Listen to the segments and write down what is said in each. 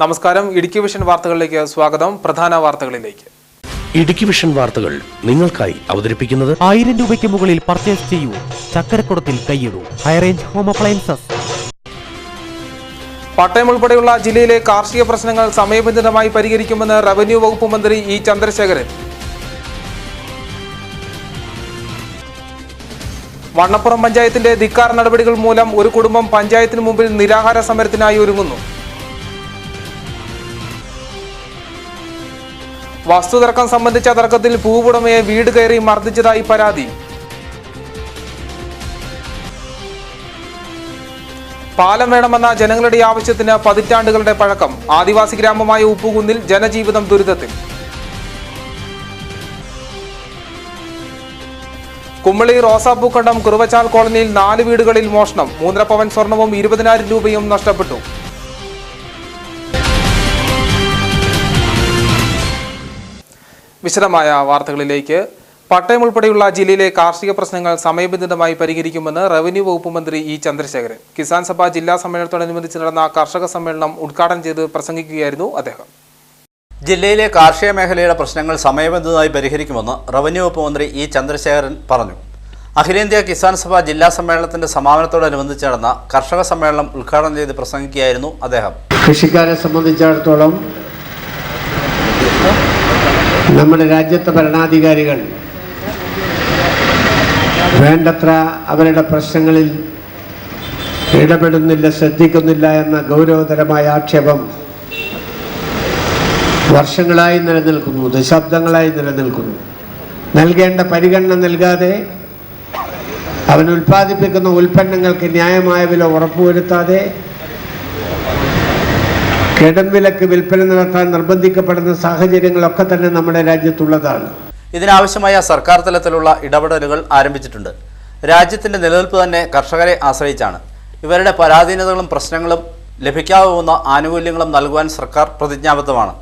നമസ്കാരം. ഇടുക്കി വിഷൻ വാർത്തകളിലേക്ക് സ്വാഗതം. പ്രധാന വാർത്തകളിലേക്ക്. ഇടുക്കി വിഷൻ വാർത്തകൾ നിങ്ങൾക്കായി അവതരിപ്പിക്കുന്നത് 1000 രൂപയ്ക്ക് മുകളിൽ പർച്ചേസ് ചെയ്യൂ, ചക്കരക്കുടത്തിൽ കൈയിടൂ. High range home appliances. പട്ടയം ഉൾപ്പെടെയുള്ള ജില്ലയിലെ കാർഷിക പ്രശ്നങ്ങൾ സമയബന്ധിതമായി പരിഹരിക്കുമെന്ന് റവന്യൂ വകുപ്പ് മന്ത്രി ഇ ചന്ദ്രശേഖരൻ. വണ്ണപ്പുറം പഞ്ചായത്തിന്റെ ധിക്കാർ നടപടികൾ മൂലം ഒരു കുടുംബം പഞ്ചായത്തിന് മുമ്പിൽ നിരാഹാര സമരത്തിനായി ഒരുങ്ങുന്നു. വസ്തുതർക്കം സംബന്ധിച്ച തർക്കത്തിൽ ഭൂവുടമയെ വീട് കയറി മർദ്ദിച്ചതായി പരാതി. പാലം വേണമെന്ന ജനങ്ങളുടെ ആവശ്യത്തിന് പതിറ്റാണ്ടുകളുടെ പഴക്കം. ആദിവാസി ഗ്രാമമായ ഉപ്പുകുന്നിൽ ജനജീവിതം ദുരിതത്തിൽ. കുമ്മളി റോസാപ്പൂക്കണ്ടം കുറുവച്ചാൽ കോളനിയിൽ 4 വീടുകളിൽ മോഷണം. 3.5 പവൻ സ്വർണവും 20,000 രൂപയും നഷ്ടപ്പെട്ടു. വിശദമായ വാർത്തകളിലേക്ക്. പട്ടയം ഉൾപ്പെടെയുള്ള ജില്ലയിലെ കാർഷിക പ്രശ്നങ്ങൾ സമയബന്ധിതമായി പരിഹരിക്കുമെന്ന് റവന്യൂ വകുപ്പ് മന്ത്രി ഇ ചന്ദ്രശേഖരൻ. കിസാൻ സഭ ജില്ലാ സമ്മേളനത്തോടനുബന്ധിച്ച് നടന്ന കർഷക സമ്മേളനം ഉദ്ഘാടനം ചെയ്ത് പ്രസംഗിക്കുകയായിരുന്നു അദ്ദേഹം. ജില്ലയിലെ കാർഷിക മേഖലയുടെ പ്രശ്നങ്ങൾ സമയബന്ധിതമായി പരിഹരിക്കുമെന്ന് റവന്യൂ വകുപ്പ് മന്ത്രി ഇ ചന്ദ്രശേഖരൻ പറഞ്ഞു. അഖിലേന്ത്യാ കിസാൻ സഭ ജില്ലാ സമ്മേളനത്തിന്റെ സമാപനത്തോടനുബന്ധിച്ച് നടന്ന കർഷക സമ്മേളനം ഉദ്ഘാടനം ചെയ്ത് പ്രസംഗിക്കുകയായിരുന്നു അദ്ദേഹം. കൃഷിക്കാരെ സംബന്ധിച്ചിടത്തോളം നമ്മുടെ രാജ്യത്തെ ഭരണാധികാരികൾ വേണ്ടത്ര അവരുടെ പ്രശ്നങ്ങളിൽ ഇടപെടുന്നില്ല, ശ്രദ്ധിക്കുന്നില്ല എന്ന ഗൗരവതരമായ ആക്ഷേപം വർഷങ്ങളായി നിലനിൽക്കുന്നു, ദശാബ്ദങ്ങളായി നിലനിൽക്കുന്നു. നൽകേണ്ട പരിഗണന നൽകാതെ, അവൻ ഉൽപ്പാദിപ്പിക്കുന്ന ഉൽപ്പന്നങ്ങൾക്ക് ന്യായമായ വില ഉറപ്പുവരുത്താതെ കിടംവിലക്ക് വിൽപ്പന നടത്താൻ നിർബന്ധിക്കപ്പെടുന്ന സാഹചര്യങ്ങളൊക്കെ തന്നെ നമ്മുടെ രാജ്യത്തുള്ളതാണ്. ഇതിനാവശ്യമായ സർക്കാർ തലത്തിലുള്ള ഇടപെടലുകൾ ആരംഭിച്ചിട്ടുണ്ട്. രാജ്യത്തിന്റെ നിലനിൽപ്പ് തന്നെ കർഷകരെ ആശ്രയിച്ചാണ്. ഇവരുടെ പരാധീനതകളും പ്രശ്നങ്ങളും ലഭിക്കാവുന്ന ആനുകൂല്യങ്ങളും നൽകുവാൻ സർക്കാർ പ്രതിജ്ഞാബദ്ധമാണ്.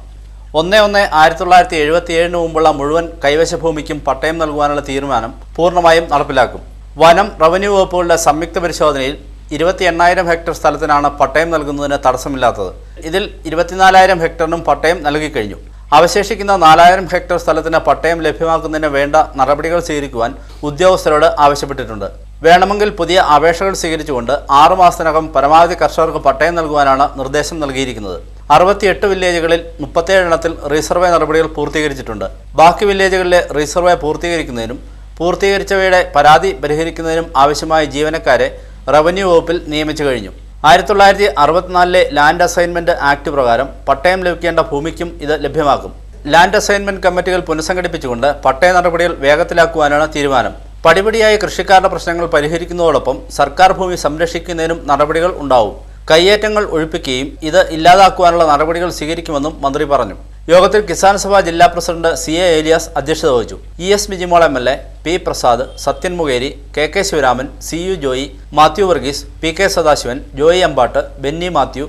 1/1/1977 മുമ്പുള്ള മുഴുവൻ കൈവശ ഭൂമിക്കും പട്ടയം നൽകുവാനുള്ള തീരുമാനം പൂർണ്ണമായും നടപ്പിലാക്കും. വനം, റവന്യൂ വകുപ്പുകളുടെ സംയുക്ത പരിശോധനയിൽ 28,000 ഹെക്ടർ സ്ഥലത്തിനാണ് പട്ടയം നൽകുന്നതിന് തടസ്സമില്ലാത്തത്. ഇതിൽ 24,000 ഹെക്ടറിനും പട്ടയം നൽകിക്കഴിഞ്ഞു. അവശേഷിക്കുന്ന 4,000 ഹെക്ടർ സ്ഥലത്തിന് പട്ടയം ലഭ്യമാക്കുന്നതിന് വേണ്ട നടപടികൾ സ്വീകരിക്കുവാൻ ഉദ്യോഗസ്ഥരോട് ആവശ്യപ്പെട്ടിട്ടുണ്ട്. വേണമെങ്കിൽ പുതിയ അപേക്ഷകൾ സ്വീകരിച്ചുകൊണ്ട് 6 മാസത്തിനകം പരമാവധി കർഷകർക്ക് പട്ടയം നൽകുവാനാണ് നിർദ്ദേശം നൽകിയിരിക്കുന്നത്. 68 വില്ലേജുകളിൽ 37 എണ്ണത്തിൽ റീസർവേ നടപടികൾ പൂർത്തീകരിച്ചിട്ടുണ്ട്. ബാക്കി വില്ലേജുകളിലെ റീസർവേ പൂർത്തീകരിക്കുന്നതിനും പൂർത്തീകരിച്ചവയുടെ പരാതി പരിഹരിക്കുന്നതിനും ആവശ്യമായ ജീവനക്കാരെ റവന്യൂ വകുപ്പിൽ നിയമിച്ചു കഴിഞ്ഞു. 1964 ലാൻഡ് അസൈൻമെന്റ് ആക്ട് പ്രകാരം പട്ടയം ലഭിക്കേണ്ട ഭൂമിക്കും ഇത് ലഭ്യമാക്കും. ലാൻഡ് അസൈൻമെന്റ് കമ്മിറ്റികൾ പുനഃസംഘടിപ്പിച്ചുകൊണ്ട് പട്ടയ നടപടികൾ വേഗത്തിലാക്കുവാനാണ് തീരുമാനം. പടിപടിയായി കൃഷിക്കാരുടെ പ്രശ്നങ്ങൾ പരിഹരിക്കുന്നതോടൊപ്പം സർക്കാർ ഭൂമി സംരക്ഷിക്കുന്നതിനും നടപടികൾ ഉണ്ടാവും. കയ്യേറ്റങ്ങൾ ഒഴിപ്പിക്കുകയും ഇത് ഇല്ലാതാക്കുവാനുള്ള നടപടികൾ സ്വീകരിക്കുമെന്നും മന്ത്രി പറഞ്ഞു. യോഗത്തിൽ കിസാൻ സഭ ജില്ലാ പ്രസിഡന്റ് CA ഏലിയാസ് അധ്യക്ഷത വഹിച്ചു. ES മിജിമോൾ MLA, P Prasad, Sathyan Mokeri, KK Sivaraman, CU Joy, Mathew Varghese, PK Sadasivan, Joy Ambat, Benny Mathew,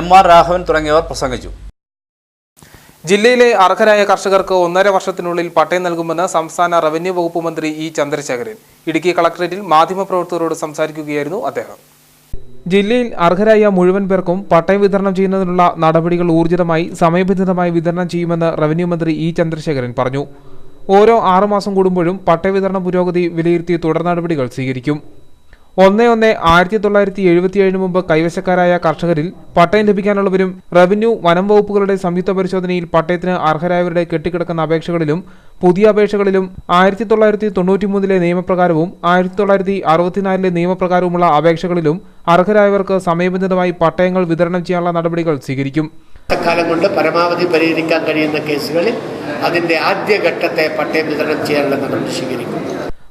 MR Raghavan തുടങ്ങിയവർ പ്രസംഗിച്ചു. ജില്ലയിലെ അർഹരായ കർഷകർക്ക് 1.5 വർഷത്തിനുള്ളിൽ പട്ടയം നൽകുമെന്ന് സംസ്ഥാന റവന്യൂ വകുപ്പ് മന്ത്രി ഇ ചന്ദ്രശേഖരൻ ഇടുക്കി കളക്ടറേറ്റിൽ മാധ്യമപ്രവർത്തകരോട് സംസാരിക്കുകയായിരുന്നു അദ്ദേഹം. ജില്ലയിൽ അർഹരായ മുഴുവൻ പേർക്കും പട്ടയം വിതരണം ചെയ്യുന്നതിനുള്ള നടപടികൾ ഊർജിതമായി സമയബന്ധിതമായി വിതരണം ചെയ്യുമെന്ന് റവന്യൂ മന്ത്രി ഇ ചന്ദ്രശേഖരൻ പറഞ്ഞു. ഓരോ 6 മാസം കൂടുമ്പോഴും പട്ടയ വിതരണ പുരോഗതി വിലയിരുത്തി തുടർ നടപടികൾ സ്വീകരിക്കും. 1/1/1977 മുമ്പ് കൈവശക്കാരായ കർഷകരിൽ പട്ടയം ലഭിക്കാനുള്ളവരും റവന്യൂ, വനം വകുപ്പുകളുടെ സംയുക്ത പരിശോധനയിൽ പട്ടയത്തിന് അർഹരായവരുടെ കെട്ടിക്കിടക്കുന്ന അപേക്ഷകളിലും പുതിയ അപേക്ഷകളിലും 1993 നിയമപ്രകാരവും 1964 നിയമപ്രകാരവുമുള്ള അപേക്ഷകളിലും അർഹരായവർക്ക് സമയബന്ധിതമായി പട്ടയങ്ങൾ വിതരണം ചെയ്യാനുള്ള നടപടികൾ സ്വീകരിക്കും. കാലം കൊണ്ട് പരമാവധി പരിഹരിക്കാൻ കഴിയുന്ന കേസുകളിൽ അതിന്റെ ആദ്യഘട്ടത്തെ പട്ടയം വിതരണം ചെയ്യാനുള്ള നടപടി സ്വീകരിക്കും.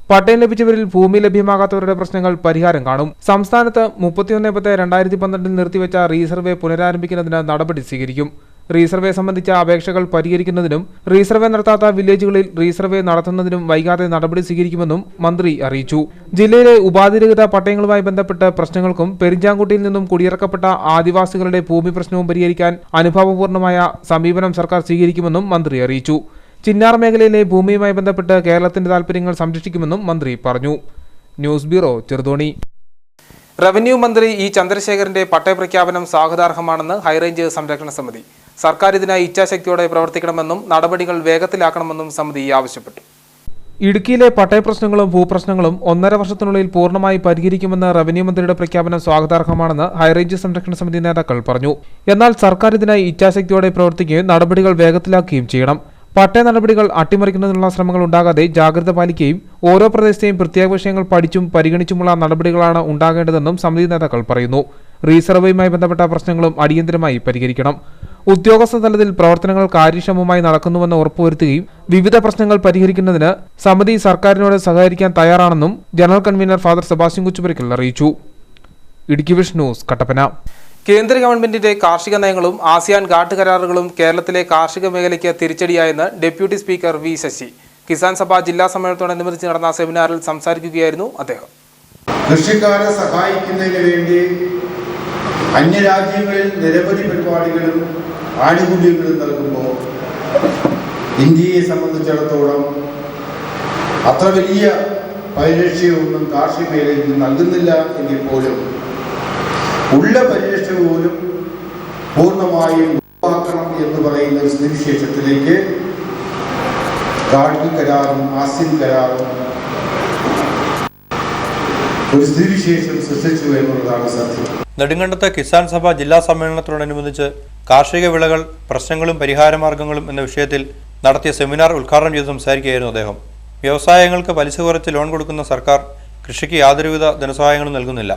പട്ടയം ലഭിച്ചവരിൽ ഭൂമി ലഭ്യമാകാത്തവരുടെ പ്രശ്നങ്ങൾ പരിഹാരം കാണും. സംസ്ഥാനത്ത് 31/10/2012 നിർത്തിവെച്ച റീസർവേ പുനരാരംഭിക്കുന്നതിന് നടപടി സ്വീകരിക്കും. റീസർവേ സംബന്ധിച്ച അപേക്ഷകൾ പരിഹരിക്കുന്നതിനും റീസർവേ നടത്താത്ത വില്ലേജുകളിൽ റീസർവേ നടത്തുന്നതിനും വൈകാതെ നടപടി സ്വീകരിക്കുമെന്നും മന്ത്രി അറിയിച്ചു. ജില്ലയിലെ ഉപാധിരഹിത പട്ടയങ്ങളുമായി ബന്ധപ്പെട്ട പ്രശ്നങ്ങൾക്കും പെരിഞ്ചാംകുട്ടിയിൽ നിന്നും കുടിയിറക്കപ്പെട്ട ആദിവാസികളുടെ ഭൂമി പ്രശ്നവും പരിഹരിക്കാൻ അനുഭാവപൂർണമായ സമീപനം സർക്കാർ സ്വീകരിക്കുമെന്നും മന്ത്രി അറിയിച്ചു. ചിന്നാർ മേഖലയിലെ ഭൂമിയുമായി ബന്ധപ്പെട്ട് കേരളത്തിന്റെ താൽപര്യങ്ങൾ സംരക്ഷിക്കുമെന്നും മന്ത്രി പറഞ്ഞു. News bureau, Cheruthoni. റവന്യൂ മന്ത്രി ഇ ചന്ദ്രശേഖരന്റെ പട്ടയപ്രഖ്യാപനം സ്വാഗതാർഹമാണെന്ന് ഹൈറേഞ്ച് സംരക്ഷണ സമിതി. സർക്കാർ ഇതിനായി ഇച്ഛാശക്തിയോടെ പ്രവർത്തിക്കണമെന്നും നടപടികൾ വേഗത്തിലാക്കണമെന്നും സമിതി ആവശ്യപ്പെട്ടു. ഇടുക്കിയിലെ പട്ടയപ്രശ്നങ്ങളും ഭൂപ്രശ്നങ്ങളും 1.5 വർഷത്തിനുള്ളിൽ പൂർണ്ണമായി പരിഹരിക്കുമെന്ന് റവന്യൂ മന്ത്രിയുടെ പ്രഖ്യാപനം സ്വാഗതാർഹമാണെന്ന് ഹൈറേഞ്ച് സംരക്ഷണ സമിതി നേതാക്കൾ പറഞ്ഞു. എന്നാൽ സർക്കാർ ഇതിനായി ഇച്ഛാശക്തിയോടെ പ്രവർത്തിക്കുകയും നടപടികൾ വേഗത്തിലാക്കുകയും ചെയ്യണം. പട്ടയ നടപടികൾ അട്ടിമറിക്കുന്നതിനുള്ള ശ്രമങ്ങൾ ഉണ്ടാകാതെ ജാഗ്രത പാലിക്കുകയും ഓരോ പ്രദേശത്തെയും പ്രത്യേക വിഷയങ്ങൾ പഠിച്ചും പരിഗണിച്ചുമുള്ള നടപടികളാണ് ഉണ്ടാകേണ്ടതെന്നും സമിതി നേതാക്കൾ പറയുന്നു. റീസർവേയുമായി ബന്ധപ്പെട്ട പ്രശ്നങ്ങളും അടിയന്തരമായി പരിഹരിക്കണം. ഉദ്യോഗസ്ഥ തലത്തിൽ പ്രവർത്തനങ്ങൾ കാര്യക്ഷമമായി നടക്കുന്നുവെന്ന് ഉറപ്പുവരുത്തുകയും വിവിധ പ്രശ്നങ്ങൾ പരിഹരിക്കുന്നതിന് സമിതി സർക്കാരിനോട് സഹകരിക്കാൻ തയ്യാറാണെന്നും ജനറൽ കൺവീനർ ഫാദർ സെബാസ്റ്റ്യൻ കുച്ചുപുരയ്ക്കൽ അറിയിച്ചു. Idukki vision news Kattappana. കേന്ദ്ര ഗവൺമെന്റിന്റെ കാർഷിക നയങ്ങളും ആസിയാൻ ഘാട്ട് കരാറുകളും കേരളത്തിലെ കാർഷിക മേഖലയ്ക്ക് തിരിച്ചടിയായെന്ന് deputy speaker V Sasi. Kisan Sabha ജില്ലാ സമ്മേളനത്തോടനുബന്ധിച്ച് നടന്ന സെമിനാറിൽ സംസാരിക്കുകയായിരുന്നു അദ്ദേഹം. കൃഷിക്കാരെ സഹായിക്കുന്നതിന് വേണ്ടി അന്യരാജ്യങ്ങളിൽ നിരവധി പരിപാടികളും ആനുകൂല്യങ്ങളും നൽകുമ്പോൾ ഇന്ത്യയെ സംബന്ധിച്ചിടത്തോളം അത്ര വലിയ പരിരക്ഷയൊന്നും കാർഷിക മേഖലയിൽ നൽകുന്നില്ല എങ്കിൽ പോലും ഉള്ള പരിരക്ഷ പോലും പൂർണ്ണമായും ഒഴിവാക്കണം എന്ന് പറയുന്ന ഒരു സ്ഥിതിവിശേഷത്തിലേക്ക് ഘാട്ട് കരാറും ആസിയാൻ കരാറും ഒരു സ്ഥിതിവിശേഷം സൃഷ്ടിച്ചു എന്നുള്ളതാണ് സത്യം. നെടുങ്കണ്ടത്ത് കിസാൻ സഭ ജില്ലാ സമ്മേളനത്തോടനുബന്ധിച്ച് കാർഷിക വിളകൾ പ്രശ്നങ്ങളും പരിഹാരമാർഗങ്ങളും എന്ന വിഷയത്തിൽ നടത്തിയ സെമിനാർ ഉദ്ഘാടനം ചെയ്ത് സംസാരിക്കുകയായിരുന്നു അദ്ദേഹം. വ്യവസായങ്ങൾക്ക് പലിശ കുറച്ച് ലോൺ കൊടുക്കുന്ന സർക്കാർ കൃഷിക്ക് യാതൊരുവിധ ധനസഹായങ്ങളും നൽകുന്നില്ല.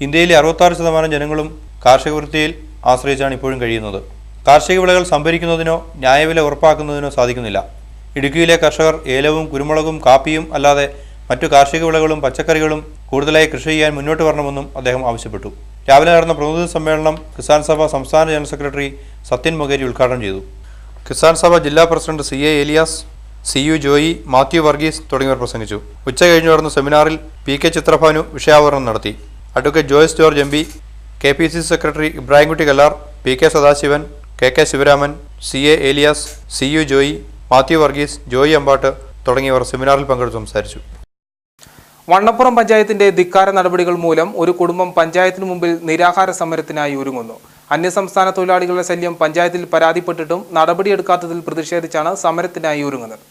ഇന്ത്യയിലെ 66% ജനങ്ങളും കാർഷിക വൃത്തിയിൽ ആശ്രയിച്ചാണ് ഇപ്പോഴും കഴിയുന്നത്. കാർഷിക വിളകൾ സംഭരിക്കുന്നതിനോ ന്യായവില ഉറപ്പാക്കുന്നതിനോ സാധിക്കുന്നില്ല. ഇടുക്കിയിലെ കർഷകർ ഏലവും കുരുമുളകും കാപ്പിയും അല്ലാതെ മറ്റു കാർഷിക വിളകളും പച്ചക്കറികളും കൂടുതലായി കൃഷി ചെയ്യാൻ മുന്നോട്ട് വരണമെന്നും അദ്ദേഹം ആവശ്യപ്പെട്ടു. രാവിലെ നടന്ന പ്രതിനിധി സമ്മേളനം കിസാൻ സഭ സംസ്ഥാന ജനറൽ സെക്രട്ടറി സത്യൻ മൊകേരി ഉദ്ഘാടനം ചെയ്തു. കിസാൻ സഭ ജില്ലാ president CA Elias, CU Joy, Mathew Varghese തുടങ്ങിയവർ പ്രസംഗിച്ചു. ഉച്ച കഴിഞ്ഞു നടന്ന സെമിനാറിൽ PK ചിത്രഭാനു വിഷയാവതരണം നടത്തി. Advocate Joice George MP, KPCC secretary Ibrahimkutty Kallar, PK Sadasivan, KK Sivaraman, CA Elias, CU Joy, Mathew Varghese, Joy Ambatt തുടങ്ങിയവർ സെമിനാറിൽ പങ്കെടുത്ത് സംസാരിച്ചു. വണ്ണപ്പുറം പഞ്ചായത്തിന്റെ ധിക്കാര നടപടികൾ മൂലം ഒരു കുടുംബം പഞ്ചായത്തിനു മുമ്പിൽ നിരാഹാര സമരത്തിനായി ഒരുങ്ങുന്നു. അന്യസംസ്ഥാന തൊഴിലാളികളുടെ ശല്യം പഞ്ചായത്തിൽ പരാതിപ്പെട്ടിട്ടും നടപടിയെടുക്കാത്തതിൽ പ്രതിഷേധിച്ചാണ് സമരത്തിനായി ഒരുങ്ങുന്നത്.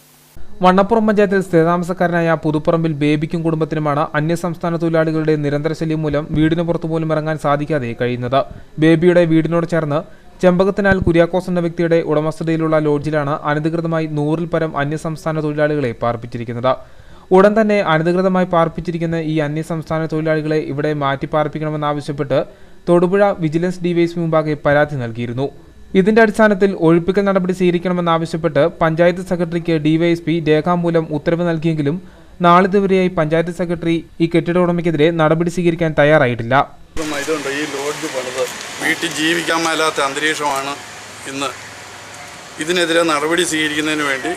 വണ്ണപ്പുറം പഞ്ചായത്തിൽ സ്ഥിരതാമസക്കാരനായ പുതുപ്പറമ്പിൽ ബേബിക്കും കുടുംബത്തിനുമാണ് അന്യസംസ്ഥാന തൊഴിലാളികളുടെ നിരന്തര ശല്യം മൂലം വീടിന് പുറത്തു പോലും ഇറങ്ങാൻ സാധിക്കാതെ കഴിയുന്നത്. ബേബിയുടെ വീടിനോട് ചേർന്ന് ചെമ്പകത്തിനാൽ കുര്യാക്കോസ് എന്ന വ്യക്തിയുടെ ഉടമസ്ഥതയിലുള്ള ലോഡ്ജിലാണ് അനധികൃതമായി 100-ൽ പരം അന്യസംസ്ഥാന തൊഴിലാളികളെ പാർപ്പിച്ചിരിക്കുന്നത്. ഉടൻ തന്നെ അനധികൃതമായി പാർപ്പിച്ചിരിക്കുന്ന ഈ അന്യസംസ്ഥാന തൊഴിലാളികളെ ഇവിടെ മാറ്റിപ്പാർപ്പിക്കണമെന്നാവശ്യപ്പെട്ട് തൊടുപുഴ വിജിലൻസ് ഡിവൈഎസ്പി മുമ്പാകെ പരാതി നൽകിയിരുന്നു. ഇതിന്റെ അടിസ്ഥാനത്തിൽ ഒഴിപ്പിക്കൽ നടപടി സ്വീകരിക്കണമെന്നാവശ്യപ്പെട്ട് പഞ്ചായത്ത് സെക്രട്ടറിക്ക് ഡിവൈഎസ്പി രേഖാമൂലം ഉത്തരവ് നൽകിയെങ്കിലും നാളിതുവരെയായി പഞ്ചായത്ത് സെക്രട്ടറി ഈ കെട്ടിട ഉടമയ്ക്കെതിരെ നടപടി സ്വീകരിക്കാൻ തയ്യാറായിട്ടില്ല. ഇതുണ്ട്, ഈ ലോഡ്ജ് പണിത് വീട്ടിൽ ജീവിക്കാൻ മേലാത്ത അന്തരീക്ഷമാണ് ഇന്ന്. ഇതിനെതിരെ നടപടി സ്വീകരിക്കുന്നതിന് വേണ്ടി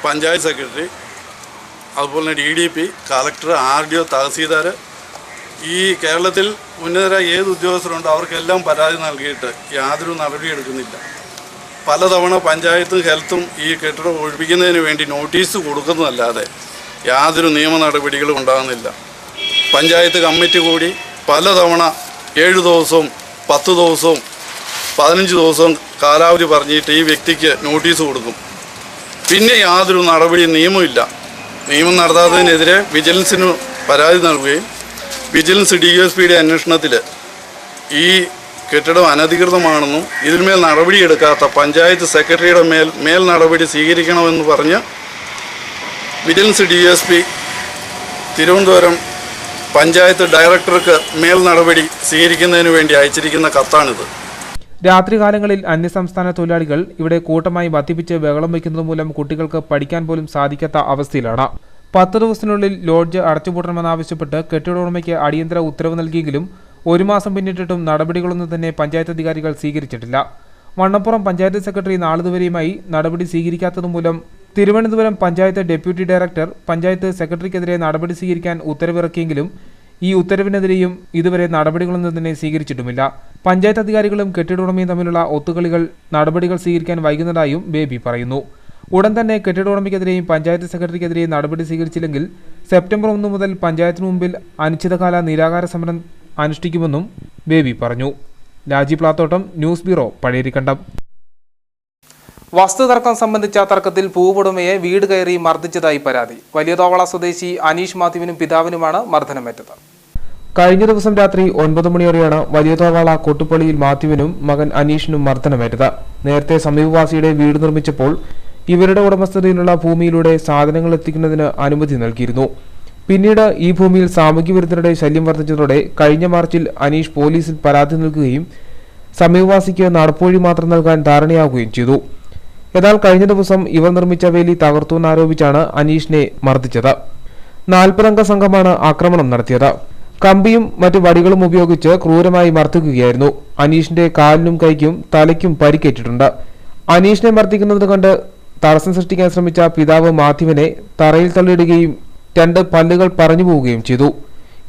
പഞ്ചായത്ത് സെക്രട്ടറി, അതുപോലെ തന്നെ DDP, കളക്ടർ, RDO, തഹസീൽദാർ, ഈ കേരളത്തിൽ ഉന്നതരായ ഏത് ഉദ്യോഗസ്ഥരുണ്ടോ അവർക്കെല്ലാം പരാതി നൽകിയിട്ട് യാതൊരു നടപടിയെടുക്കുന്നില്ല. പലതവണ പഞ്ചായത്തും ഹെൽത്തും ഈ കെട്ടിടം ഒഴിപ്പിക്കുന്നതിന് വേണ്ടി നോട്ടീസ് കൊടുക്കുന്നതല്ലാതെ യാതൊരു നിയമ നടപടികളും ഉണ്ടാകുന്നില്ല. പഞ്ചായത്ത് കമ്മിറ്റി കൂടി പലതവണ 7 ദിവസവും 10 ദിവസവും 15 ദിവസവും കാലാവധി പറഞ്ഞിട്ട് ഈ വ്യക്തിക്ക് നോട്ടീസ് കൊടുക്കും. പിന്നെ യാതൊരു നടപടി നിയമമില്ല. നിയമം നടത്താത്തതിനെതിരെ വിജിലൻസിന് പരാതി നൽകുകയും വിജിലൻസ് DSPയുടെ അന്വേഷണത്തിൽ ഈ കെട്ടിടം അനധികൃതമാണെന്നും ഇതിന്മേൽ നടപടിയെടുക്കാത്ത പഞ്ചായത്ത് സെക്രട്ടറിയുടെ മേൽ നടപടി സ്വീകരിക്കണമെന്ന് പറഞ്ഞ് വിജിലൻസ് DSP തിരുവനന്തപുരം പഞ്ചായത്ത് ഡയറക്ടർക്ക് മേൽ നടപടി സ്വീകരിക്കുന്നതിന് വേണ്ടി അയച്ചിരിക്കുന്ന കത്താണിത്. രാത്രികാലങ്ങളിൽ അന്യസംസ്ഥാന തൊഴിലാളികൾ ഇവിടെ കൂട്ടമായി മദ്യപിച്ച് ബഹളം വയ്ക്കുന്നത് മൂലം കുട്ടികൾക്ക് പഠിക്കാൻ പോലും സാധിക്കാത്ത അവസ്ഥയിലാണ്. 10 ദിവസത്തിനുള്ളിൽ ലോഡ്ജ് അടച്ചുപൂട്ടണമെന്നാവശ്യപ്പെട്ട് കെട്ടിട ഉടമയ്ക്ക് അടിയന്തര ഉത്തരവ് നൽകിയെങ്കിലും 1 മാസം പിന്നിട്ടിട്ടും നടപടികളൊന്നും തന്നെ പഞ്ചായത്ത് അധികാരികൾ സ്വീകരിച്ചിട്ടില്ല. വണ്ണപ്പുറം പഞ്ചായത്ത് സെക്രട്ടറി നാളിതുവരെയുമായി നടപടി സ്വീകരിക്കാത്തതുമൂലം തിരുവനന്തപുരം പഞ്ചായത്ത് ഡെപ്യൂട്ടി ഡയറക്ടർ പഞ്ചായത്ത് സെക്രട്ടറിക്കെതിരെ നടപടി സ്വീകരിക്കാൻ ഉത്തരവിറക്കിയെങ്കിലും ഈ ഉത്തരവിനെതിരെയും ഇതുവരെ നടപടികളൊന്നും തന്നെ സ്വീകരിച്ചിട്ടുമില്ല. പഞ്ചായത്ത് അധികാരികളും കെട്ടിട ഉടമയും തമ്മിലുള്ള ഒത്തുകളികൾ നടപടികൾ സ്വീകരിക്കാൻ വൈകുന്നതായും ബേബി പറയുന്നു. ഉടൻ തന്നെ കെട്ടിട ഉടമയ്ക്കെതിരെയും പഞ്ചായത്ത് സെക്രട്ടറിക്കെതിരെയും നടപടി സ്വീകരിച്ചില്ലെങ്കിൽ സെപ്റ്റംബർ 1 മുതൽ പഞ്ചായത്തിനു മുമ്പിൽ അനിശ്ചിതകാല നിരാഹാര സമരം അനുഷ്ഠിക്കുമെന്നും ബേബി പറഞ്ഞു. രാജി പ്ലാത്തോട്ടം, ന്യൂസ് ബ്യൂറോ, പഴയരിക്കണ്ടം. വസ്തുതർക്കം സംബന്ധിച്ച തർക്കത്തിൽ ഭൂവുടമയെ വീട് കയറി മർദ്ദിച്ചതായി പരാതി. വലിയതോവള സ്വദേശി അനീഷ് മാത്യുവിനും പിതാവിനുമാണ് മർദ്ദനമേറ്റത്. കഴിഞ്ഞ ദിവസം രാത്രി 9 മണിയോടെയാണ് വലിയതോവാള കൊട്ടുപള്ളിയിൽ മാത്യുവിനും മകൻ അനീഷിനും മർദ്ദനമേറ്റത്. നേരത്തെ സമീപവാസിയുടെ വീട് നിർമ്മിച്ചപ്പോൾ ഇവരുടെ ഉടമസ്ഥതയിലുള്ള ഭൂമിയിലൂടെ സാധനങ്ങൾ എത്തിക്കുന്നതിന് അനുമതി നൽകിയിരുന്നു. പിന്നീട് ഈ ഭൂമിയിൽ സാമൂഹ്യ വിരുദ്ധരുടെ ശല്യം വർദ്ധിച്ചതോടെ കഴിഞ്ഞ മാർച്ചിൽ അനീഷ് പോലീസിൽ പരാതി നൽകുകയും സമീപവാസിക്ക് നടപ്പുവഴി മാത്രം നൽകാൻ ധാരണയാവുകയും ചെയ്തു. എന്നാൽ കഴിഞ്ഞ ദിവസം ഇവർ നിർമ്മിച്ച വേലി തകർത്തുവെന്നാരോപിച്ചാണ് അനീഷിനെ മർദ്ദിച്ചത്. 40 അംഗ സംഘമാണ് ആക്രമണം നടത്തിയത്. കമ്പിയും മറ്റു വടികളും ഉപയോഗിച്ച് ക്രൂരമായി മർദ്ദിക്കുകയായിരുന്നു. അനീഷിന്റെ കാലിനും കൈക്കും തലയ്ക്കും പരിക്കേറ്റിട്ടുണ്ട്. അനീഷിനെ മർദ്ദിക്കുന്നത് കണ്ട് തടസ്സം സൃഷ്ടിക്കാൻ ശ്രമിച്ച പിതാവ് മാത്യുവിനെ തറയിൽ തള്ളിയിടുകയും 2 പല്ലുകൾ പറഞ്ഞു പോവുകയും ചെയ്തു.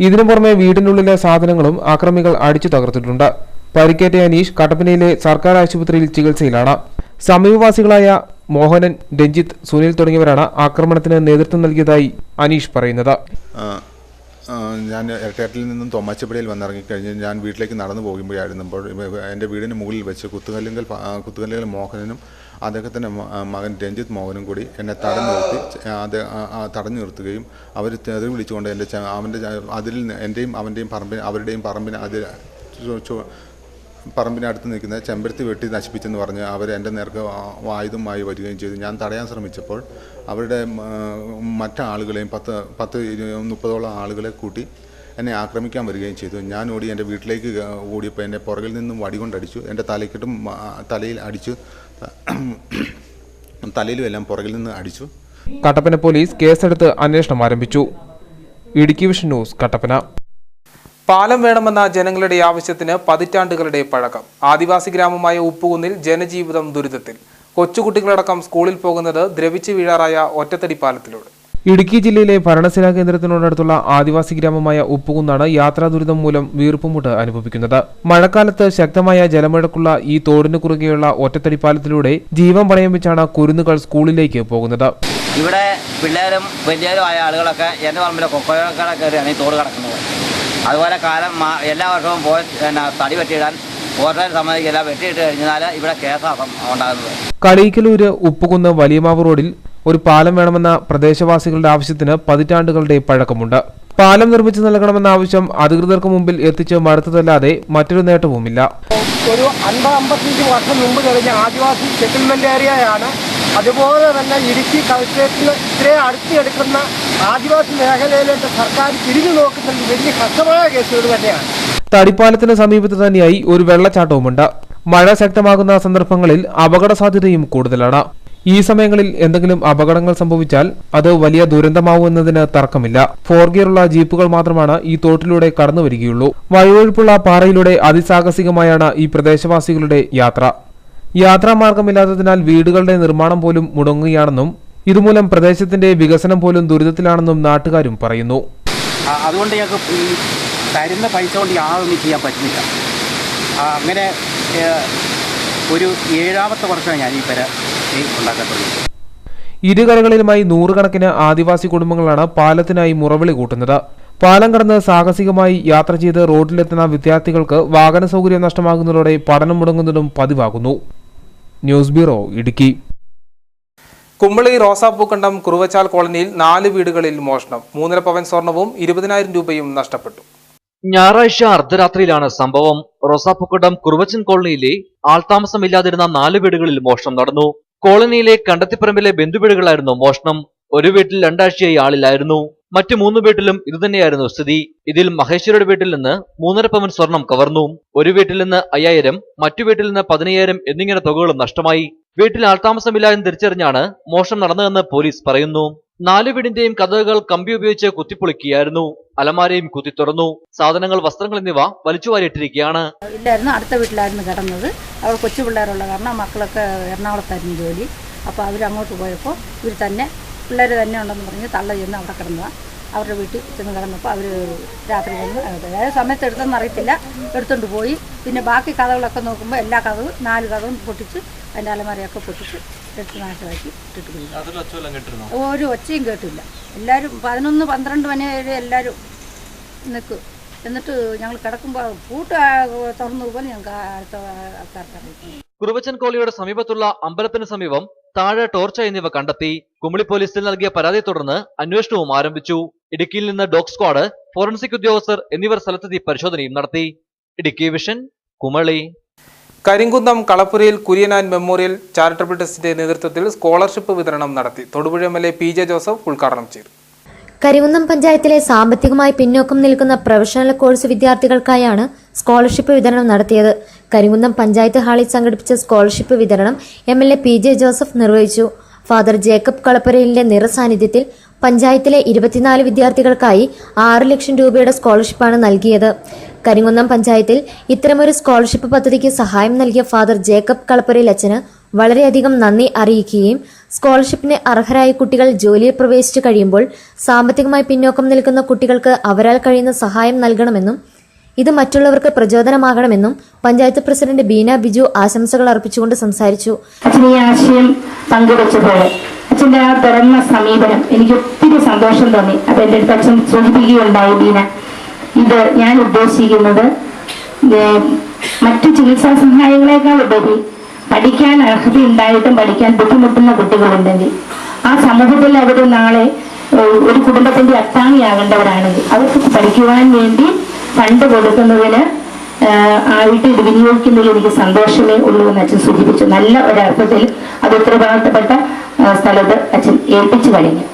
ഇതിനു പുറമെ വീടിനുള്ളിലെ സാധനങ്ങളും ആക്രമികൾ അടിച്ചു തകർത്തിട്ടുണ്ട്. പരിക്കേറ്റ അനീഷ് കട്ടപ്പനയിലെ സർക്കാർ ആശുപത്രിയിൽ ചികിത്സയിലാണ്. സമീപവാസികളായ മോഹനൻ, രഞ്ജിത്ത്, സുനിൽ തുടങ്ങിയവരാണ് ആക്രമണത്തിന് നേതൃത്വം നൽകിയതായി അനീഷ് പറയുന്നത്. ഞാൻ എരട്ടേട്ടിൽ നിന്നും തോമാച്ചപ്പടിയിൽ വന്നിറങ്ങിക്കഴിഞ്ഞ് ഞാൻ വീട്ടിലേക്ക് നടന്നു പോകുമ്പോഴായിരുന്നപ്പോൾ എൻ്റെ വീടിന് മുകളിൽ വെച്ച് കുത്തുകല്ലുകൾ മോഹനനും അദ്ദേഹത്തിൻ്റെ മകൻ രഞ്ജിത്ത് മോഹനും കൂടി എന്നെ തടഞ്ഞു നിർത്തുകയും അവർ തെറി വിളിച്ചുകൊണ്ട് എൻ്റെയും അവൻ്റെയും അവരുടെയും പറമ്പിനടുത്ത് നിൽക്കുന്ന ചെമ്പരത്തി വെട്ടി നശിപ്പിച്ചെന്ന് പറഞ്ഞ് അവർ എൻ്റെ നേർക്ക് ആയുധമായി വരികയും ചെയ്തു. ഞാൻ തടയാൻ ശ്രമിച്ചപ്പോൾ അവരുടെ മറ്റാളുകളെയും 10-30 ആളുകളെ കൂട്ടി എന്നെ ആക്രമിക്കാൻ വരികയും ചെയ്തു. ഞാൻ ഓടി എൻ്റെ വീട്ടിലേക്ക് ഓടിയപ്പോൾ എന്നെ പുറകിൽ നിന്നും വടി കൊണ്ടടിച്ചു. എൻ്റെ തലയ്ക്കിട്ടും തലയിൽ അടിച്ചു, തലയിലും എല്ലാം പുറകിൽ നിന്ന് അടിച്ചു. കട്ടപ്പന പോലീസ് കേസെടുത്ത് അന്വേഷണം ആരംഭിച്ചു. Idukki vision news, Kattappana. പാലം വേണമെന്ന ജനങ്ങളുടെ ആവശ്യത്തിന് പതിറ്റാണ്ടുകളുടെ പഴക്കം. ആദിവാസി ഗ്രാമമായ ഉപ്പുകുന്നിൽ ജനജീവിതം ദുരിതത്തിൽ. കൊച്ചുകുട്ടികളടക്കം സ്കൂളിൽ പോകുന്നത് ദ്രവിച്ചു വീഴാറായ ഒറ്റത്തടി പാലത്തിലൂടെ. ഇടുക്കി ജില്ലയിലെ ഭരണസിരാ കേന്ദ്രത്തിനോടടുത്തുള്ള ആദിവാസി ഗ്രാമമായ ഉപ്പുകുന്നാണ് യാത്രാ ദുരിതം മൂലം വീർപ്പുമുട്ട് അനുഭവിക്കുന്നത്. മഴക്കാലത്ത് ശക്തമായ ജലമഴക്കുള്ള ഈ തോടിന് കുറുകെയുള്ള ഒറ്റത്തടി പാലത്തിലൂടെ ജീവൻ പണയം വെച്ചാണ് കുരുന്നുകൾ സ്കൂളിലേക്ക് പോകുന്നത്. ഇവിടെ പിള്ളേരും വലിയവരും ആയ ആളുകളൊക്കെ എൻ്റെ പറമ്പിലെ കൊക്കോഴക്കട കയറിയാണ് ഈ തോട് കിടക്കുന്നത്. അതുപോലെ എല്ലാ വർഷവും തടി വെട്ടിയിടാൻ പോർട്ടൽ സമ്മതിക്കില്ല. വെട്ടിയിട്ട് കഴിഞ്ഞാൽ ഇവിടെ കേസാണ് ഉണ്ടാകുന്നത്. കളീക്കലൂര് ഉപ്പുകുന്ന് വലിയമാവ് റോഡിൽ ഒരു പാലം വേണമെന്ന പ്രദേശവാസികളുടെ ആവശ്യത്തിന് പതിറ്റാണ്ടുകളുടെ പഴക്കമുണ്ട്. പാലം നിർമ്മിച്ചു നൽകണമെന്ന ആവശ്യം അധികൃതർക്ക് മുമ്പിൽ എത്തിച്ച് മടുത്തതല്ലാതെ മറ്റൊരു നേട്ടവുമില്ല. ഒരു 50-55 വർഷം മുമ്പ് കഴിഞ്ഞ ആദിവാസി സെറ്റിൽമെന്റ് ഏരിയയാണ്. അതുപോലെ തന്നെ ഇടുക്കി കളക്ട്രേറ്റിന് ഇത്രയും അടുത്തെടുക്കുന്ന ആദിവാസി മേഖലയിലേക്ക് സർക്കാർ തിരിഞ്ഞു നോക്കുന്നത് വലിയ കഷ്ടമായ കേസുകൾ തന്നെയാണ്. തടിപ്പാലത്തിന് സമീപത്ത് തന്നെയായി ഒരു വെള്ളച്ചാട്ടവുമുണ്ട്. മഴ ശക്തമാകുന്ന സന്ദർഭങ്ങളിൽ അപകട സാധ്യതയും കൂടുതലാണ്. ഈ സമയങ്ങളിൽ എന്തെങ്കിലും അപകടങ്ങൾ സംഭവിച്ചാൽ അത് വലിയ ദുരന്തമാവുമെന്നതിന് തർക്കമില്ല. 4 ഗിയറുള്ള ജീപ്പുകൾ മാത്രമാണ് ഈ തോട്ടിലൂടെ കടന്നു വരികയുള്ളൂ. വഴുവഴുപ്പുള്ള പാറയിലൂടെ അതിസാഹസികമായാണ് ഈ പ്രദേശവാസികളുടെ യാത്ര. യാത്രാമാർഗമില്ലാത്തതിനാൽ വീടുകളുടെ നിർമ്മാണം പോലും മുടങ്ങുകയാണെന്നും ഇതുമൂലം പ്രദേശത്തിന്റെ വികസനം പോലും ദുരിതത്തിലാണെന്നും നാട്ടുകാരും പറയുന്നു. അതുകൊണ്ട് ഞങ്ങൾക്ക് ഈ തരുന്ന പൈസ കൊണ്ട് യാതൊന്നും ചെയ്യാൻ പറ്റുന്നില്ല. അങ്ങനെ ഒരു 7ാമത്തെ വർഷമാണ് ഞാൻ ഈ ഉണ്ടാക്കത്തുള്ളത്. ഇരുകരകളിലുമായി 100 കണക്കിന് ആദിവാസി കുടുംബങ്ങളാണ് പാലത്തിനായി മുറവിളി കൂട്ടുന്നത്. പാലം കടന്ന് സാഹസികമായി യാത്ര ചെയ്ത് റോഡിലെത്തുന്ന വിദ്യാർത്ഥികൾക്ക് വാഹന സൗകര്യം നഷ്ടമാകുന്നതോടെ പഠനം മുടങ്ങുന്നതും പതിവാകുന്നു. News bureau, Idukki. കുമ്പളി റോസാപ്പൂക്കണ്ടം കുറുവച്ചാൽ കോളനിയിൽ 4 വീടുകളിൽ മോഷണം. 3.5 പവൻ സ്വർണവും 20,000 രൂപയും നഷ്ടപ്പെട്ടു. ഞായറാഴ്ച അർദ്ധരാത്രിയിലാണ് സംഭവം. റോസാപ്പൂക്കണ്ടം കുറുവച്ചൻ കോളനിയിലെ ആൾതാമസമില്ലാതിരുന്ന 4 വീടുകളിൽ മോഷണം നടന്നു. കോളനിയിലെ കണ്ടത്തിപ്പറമ്പിലെ ബന്ധുവീടുകളായിരുന്നു മോഷണം. ഒരു വീട്ടിൽ 2 ആഴ്ചയായി ആളില്ലായിരുന്നു. മറ്റു 3 വീട്ടിലും ഇതുതന്നെയായിരുന്നു സ്ഥിതി. ഇതിൽ മഹേശ്വരയുടെ വീട്ടിൽ നിന്ന് 3.5 പവൻ സ്വർണം കവർന്നു. ഒരു വീട്ടിൽ നിന്ന് 5,000, മറ്റു വീട്ടിൽ നിന്ന് 15,000 എന്നിങ്ങനെ തുകകളും നഷ്ടമായി. വീട്ടിൽ ആൾതാമസമില്ല എന്ന് തിരിച്ചറിഞ്ഞാണ് മോഷണം നടന്നതെന്ന് പോലീസ് പറയുന്നു. 4 വീടിന്റെയും കതകുകൾ കമ്പി ഉപയോഗിച്ച് കുത്തിപ്പൊളിക്കുകയായിരുന്നു. അലമാരയും കുത്തി തുറന്നു. സാധനങ്ങൾ, വസ്ത്രങ്ങൾ എന്നിവ വലിച്ചുവാരിയിട്ടിരിക്കുകയാണ്. ഇല്ലായിരുന്നു, അടുത്ത വീട്ടിലായിരുന്നു കിടന്നത്. അവർ കൊച്ചു പിള്ളേരുള്ള കാരണം മക്കളൊക്കെ എറണാകുളത്തായിരുന്നു ജോലി. അപ്പോൾ അവരങ്ങോട്ട് പോയപ്പോൾ ഇവർ തന്നെ പിള്ളേർ തന്നെ ഉണ്ടെന്ന് പറഞ്ഞ് തള്ള ചെന്ന് അവിടെ കിടന്നതാണ്. അവരുടെ വീട്ടിൽ ചെന്ന് കിടന്നപ്പോൾ അവർ രാത്രി വന്ന് അതായത് സമയത്ത് എടുത്തെന്ന് അറിയത്തില്ല, എടുത്തുകൊണ്ട് പോയി. പിന്നെ ബാക്കി കഥകളൊക്കെ നോക്കുമ്പോൾ എല്ലാ കഥവും 4 കഥവും പൊട്ടിച്ച് അതിൻ്റെ അലമാരയൊക്കെ പൊട്ടിച്ച് എടുത്ത് നാശമാക്കി ഇട്ടിട്ട് പോയി. ഒരു ഒച്ചയും കേട്ടില്ല. എല്ലാവരും 11-12 മണി വരെ എല്ലാവരും നിൽക്കും. എന്നിട്ട് ഞങ്ങൾ കിടക്കുമ്പോൾ പൂട്ട് തുറന്നു പോലെ ഞങ്ങൾക്ക് അടുത്ത ആൾക്കാർക്ക് അറിയിക്കും. കുറുവച്ചൻ കോളനിയുടെ സമീപത്തുള്ള അമ്പലത്തിന് സമീപം താഴെ ടോർച്ച എന്നിവ കണ്ടെത്തി. കുമളി പോലീസിൽ നൽകിയ പരാതിയെ തുടർന്ന് അന്വേഷണവും ആരംഭിച്ചു. ഇടുക്കിയിൽ നിന്ന് ഡോഗ് സ്ക്വാഡ്, ഫോറൻസിക് ഉദ്യോഗസ്ഥർ എന്നിവർ സ്ഥലത്തെത്തി പരിശോധനയും നടത്തി. Idukki vision, Kumily. Karimkunnam Kalappurayil Kuryanan memorial charitable ട്രസ്റ്റിന്റെ നേതൃത്വത്തിൽ സ്കോളർഷിപ്പ് വിതരണം നടത്തി. തൊടുപുഴ MLA PJ ജോസഫ് ഉദ്ഘാടനം ചെയ്തു. കരിങ്കുന്നം പഞ്ചായത്തിലെ സാമ്പത്തികമായി പിന്നോക്കം നിൽക്കുന്ന പ്രൊഫഷണൽ കോഴ്സ് വിദ്യാർത്ഥികൾക്കായാണ് സ്കോളർഷിപ്പ് വിതരണം നടത്തിയത്. കരിങ്കുന്നം പഞ്ചായത്ത് ഹാളിൽ സംഘടിപ്പിച്ച സ്കോളർഷിപ്പ് വിതരണം MLA PJ ജോസഫ് നിർവഹിച്ചു. ഫാദർ ജേക്കബ് കളപ്പുരയിലിന്റെ നിറസാന്നിധ്യത്തിൽ പഞ്ചായത്തിലെ 24 വിദ്യാർത്ഥികൾക്കായി 6 ലക്ഷം രൂപയുടെ സ്കോളർഷിപ്പാണ് നൽകിയത്. കരിങ്കുന്നം പഞ്ചായത്തിൽ ഇത്തരമൊരു സ്കോളർഷിപ്പ് പദ്ധതിക്ക് സഹായം നൽകിയ ഫാദർ ജേക്കബ് കളപ്പുരയിൽ അച്ഛന് വളരെയധികം നന്ദി അറിയിക്കുകയും സ്കോളർഷിപ്പിന് അർഹരായ കുട്ടികൾ ജോലിയിൽ പ്രവേശിച്ചു കഴിയുമ്പോൾ സാമ്പത്തികമായി പിന്നോക്കം നിൽക്കുന്ന കുട്ടികൾക്ക് അവരാൽ കഴിയുന്ന സഹായം നൽകണമെന്നും ഇത് മറ്റുള്ളവർക്ക് പ്രചോദനമാകണമെന്നും പഞ്ചായത്ത് പ്രസിഡന്റ് ബീന ബിജു ആശംസകൾ അർപ്പിച്ചുകൊണ്ട് സംസാരിച്ചു. അച്ഛൻ ഈ ആശയം പങ്കുവച്ചപ്പോൾ അച്ഛൻ്റെ ആ തുറന്ന സമീപനം എനിക്ക് ഒത്തിരി സന്തോഷം തോന്നി. അപ്പൊ എൻ്റെ അടുത്ത് അച്ഛൻ സൂചിപ്പിക്കുകയുണ്ടായി, ബീന, ഇത് ഞാൻ ഉദ്ദേശിക്കുന്നത് മറ്റു ചികിത്സാ സഹായങ്ങളെക്കാൾ ഉപരി പഠിക്കാൻ അർഹതയുണ്ടായിട്ടും പഠിക്കാൻ ബുദ്ധിമുട്ടുന്ന കുട്ടികളുണ്ടെങ്കിൽ ആ സമൂഹത്തിൽ അവർ നാളെ ഒരു കുടുംബത്തിന്റെ അത്താണിയാകേണ്ടവരാണെങ്കിൽ അവർക്ക് പഠിക്കുവാൻ വേണ്ടി ഫണ്ട് കൊടുക്കുന്നതിന് ആയിട്ട് ഇത് വിനിയോഗിക്കുന്നതിൽ എനിക്ക് സന്തോഷമേ ഉള്ളൂ എന്ന് അച്ഛൻ സൂചിപ്പിച്ചു. നല്ല ഒരർത്ഥത്തിൽ അത് ഉത്തരവാദിത്തപ്പെട്ട സ്ഥലത്ത് അച്ഛൻ ഏൽപ്പിച്ചു കഴിഞ്ഞു.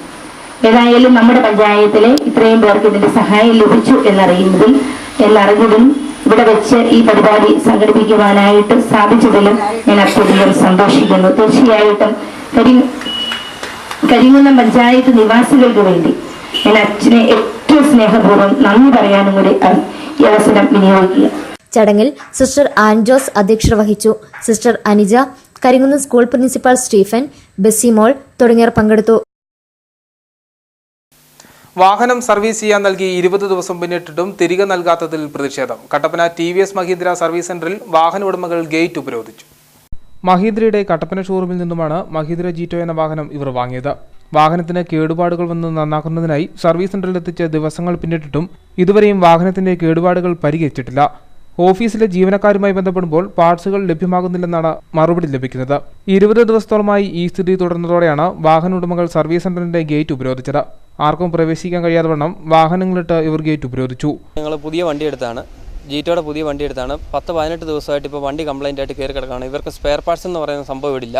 ഏതായാലും നമ്മുടെ പഞ്ചായത്തിലെ ഇത്രയും പേർക്ക് ഇതിന്റെ സഹായം ലഭിച്ചു എന്നറിഞ്ഞതും ഇവിടെ വെച്ച് ഈ പരിപാടി സംഘടിപ്പിക്കുവാനായിട്ട് സാധിച്ചതിലും ഞാൻ അത്യധികം സന്തോഷിക്കുന്നു. തീർച്ചയായിട്ടും കരിങ്കുന്നം പഞ്ചായത്ത് നിവാസികൾക്ക് വേണ്ടി ഞാൻ അച്ഛനെ ഏറ്റവും സ്നേഹപൂർവ്വം നന്ദി പറയാനും കൂടി ഈ അവസരം വിനിയോഗിക്കുക. ചടങ്ങിൽ സിസ്റ്റർ ആൻജോസ് അധ്യക്ഷത വഹിച്ചു. Sister Anija, Karimkunnam school principal Stephen, Bessimol തുടങ്ങിയവർ പങ്കെടുത്തു. വാഹനം സർവീസ് ചെയ്യാൻ നൽകി 20 ദിവസം പിന്നിട്ടിട്ടും തിരികെ നൽകാത്തതിൽ പ്രതിഷേധം. കട്ടപ്പന TVS മഹീന്ദ്ര സർവീസ് സെന്ററിൽ വാഹന ഉടമകൾ ഗേറ്റ് ഉപരോധിച്ചു. മഹീന്ദ്രയുടെ കട്ടപ്പന ഷോറൂമിൽ നിന്നുമാണ് മഹീന്ദ്ര ജീറ്റോ എന്ന വാഹനം ഇവർ വാങ്ങിയത്. വാഹനത്തിന് കേടുപാടുകൾ വന്ന് നന്നാക്കുന്നതിനായി സർവീസ് സെന്ററിൽ എത്തിച്ച് ദിവസങ്ങൾ പിന്നിട്ടിട്ടും ഇതുവരെയും വാഹനത്തിന്റെ കേടുപാടുകൾ പരിഹരിച്ചിട്ടില്ല. ഓഫീസിലെ ജീവനക്കാരുമായി ബന്ധപ്പെടുമ്പോൾ പാർട്സുകൾ ലഭ്യമാകുന്നില്ലെന്നാണ് മറുപടി ലഭിക്കുന്നത്. 20 ദിവസത്തോളമായി ഈ സ്ഥിതി തുടർന്നതോടെയാണ് വാഹന ഉടമകൾ സർവീസ് സെന്ററിന്റെ ഗേറ്റ് ഉപരോധിച്ചത്. ആർക്കും പ്രവേശിക്കാൻ കഴിയാതെ വണ്ണം വാഹനങ്ങളിട്ട് ഇവർ ഗേറ്റ് ഉപരോധിച്ചു. ഞങ്ങൾ പുതിയ വണ്ടി എടുത്താണ്, ജീറ്റോയുടെ പുതിയ വണ്ടി എടുത്താണ്. 10-18 ദിവസമായിട്ട് ഇപ്പോൾ വണ്ടി കംപ്ലൈൻ്റ് ആയിട്ട് കയറി കിടക്കുകയാണ്. ഇവർക്ക് സ്പെയർ പാർട്സ് എന്ന് പറയുന്ന സംഭവം ഇവിടില്ല.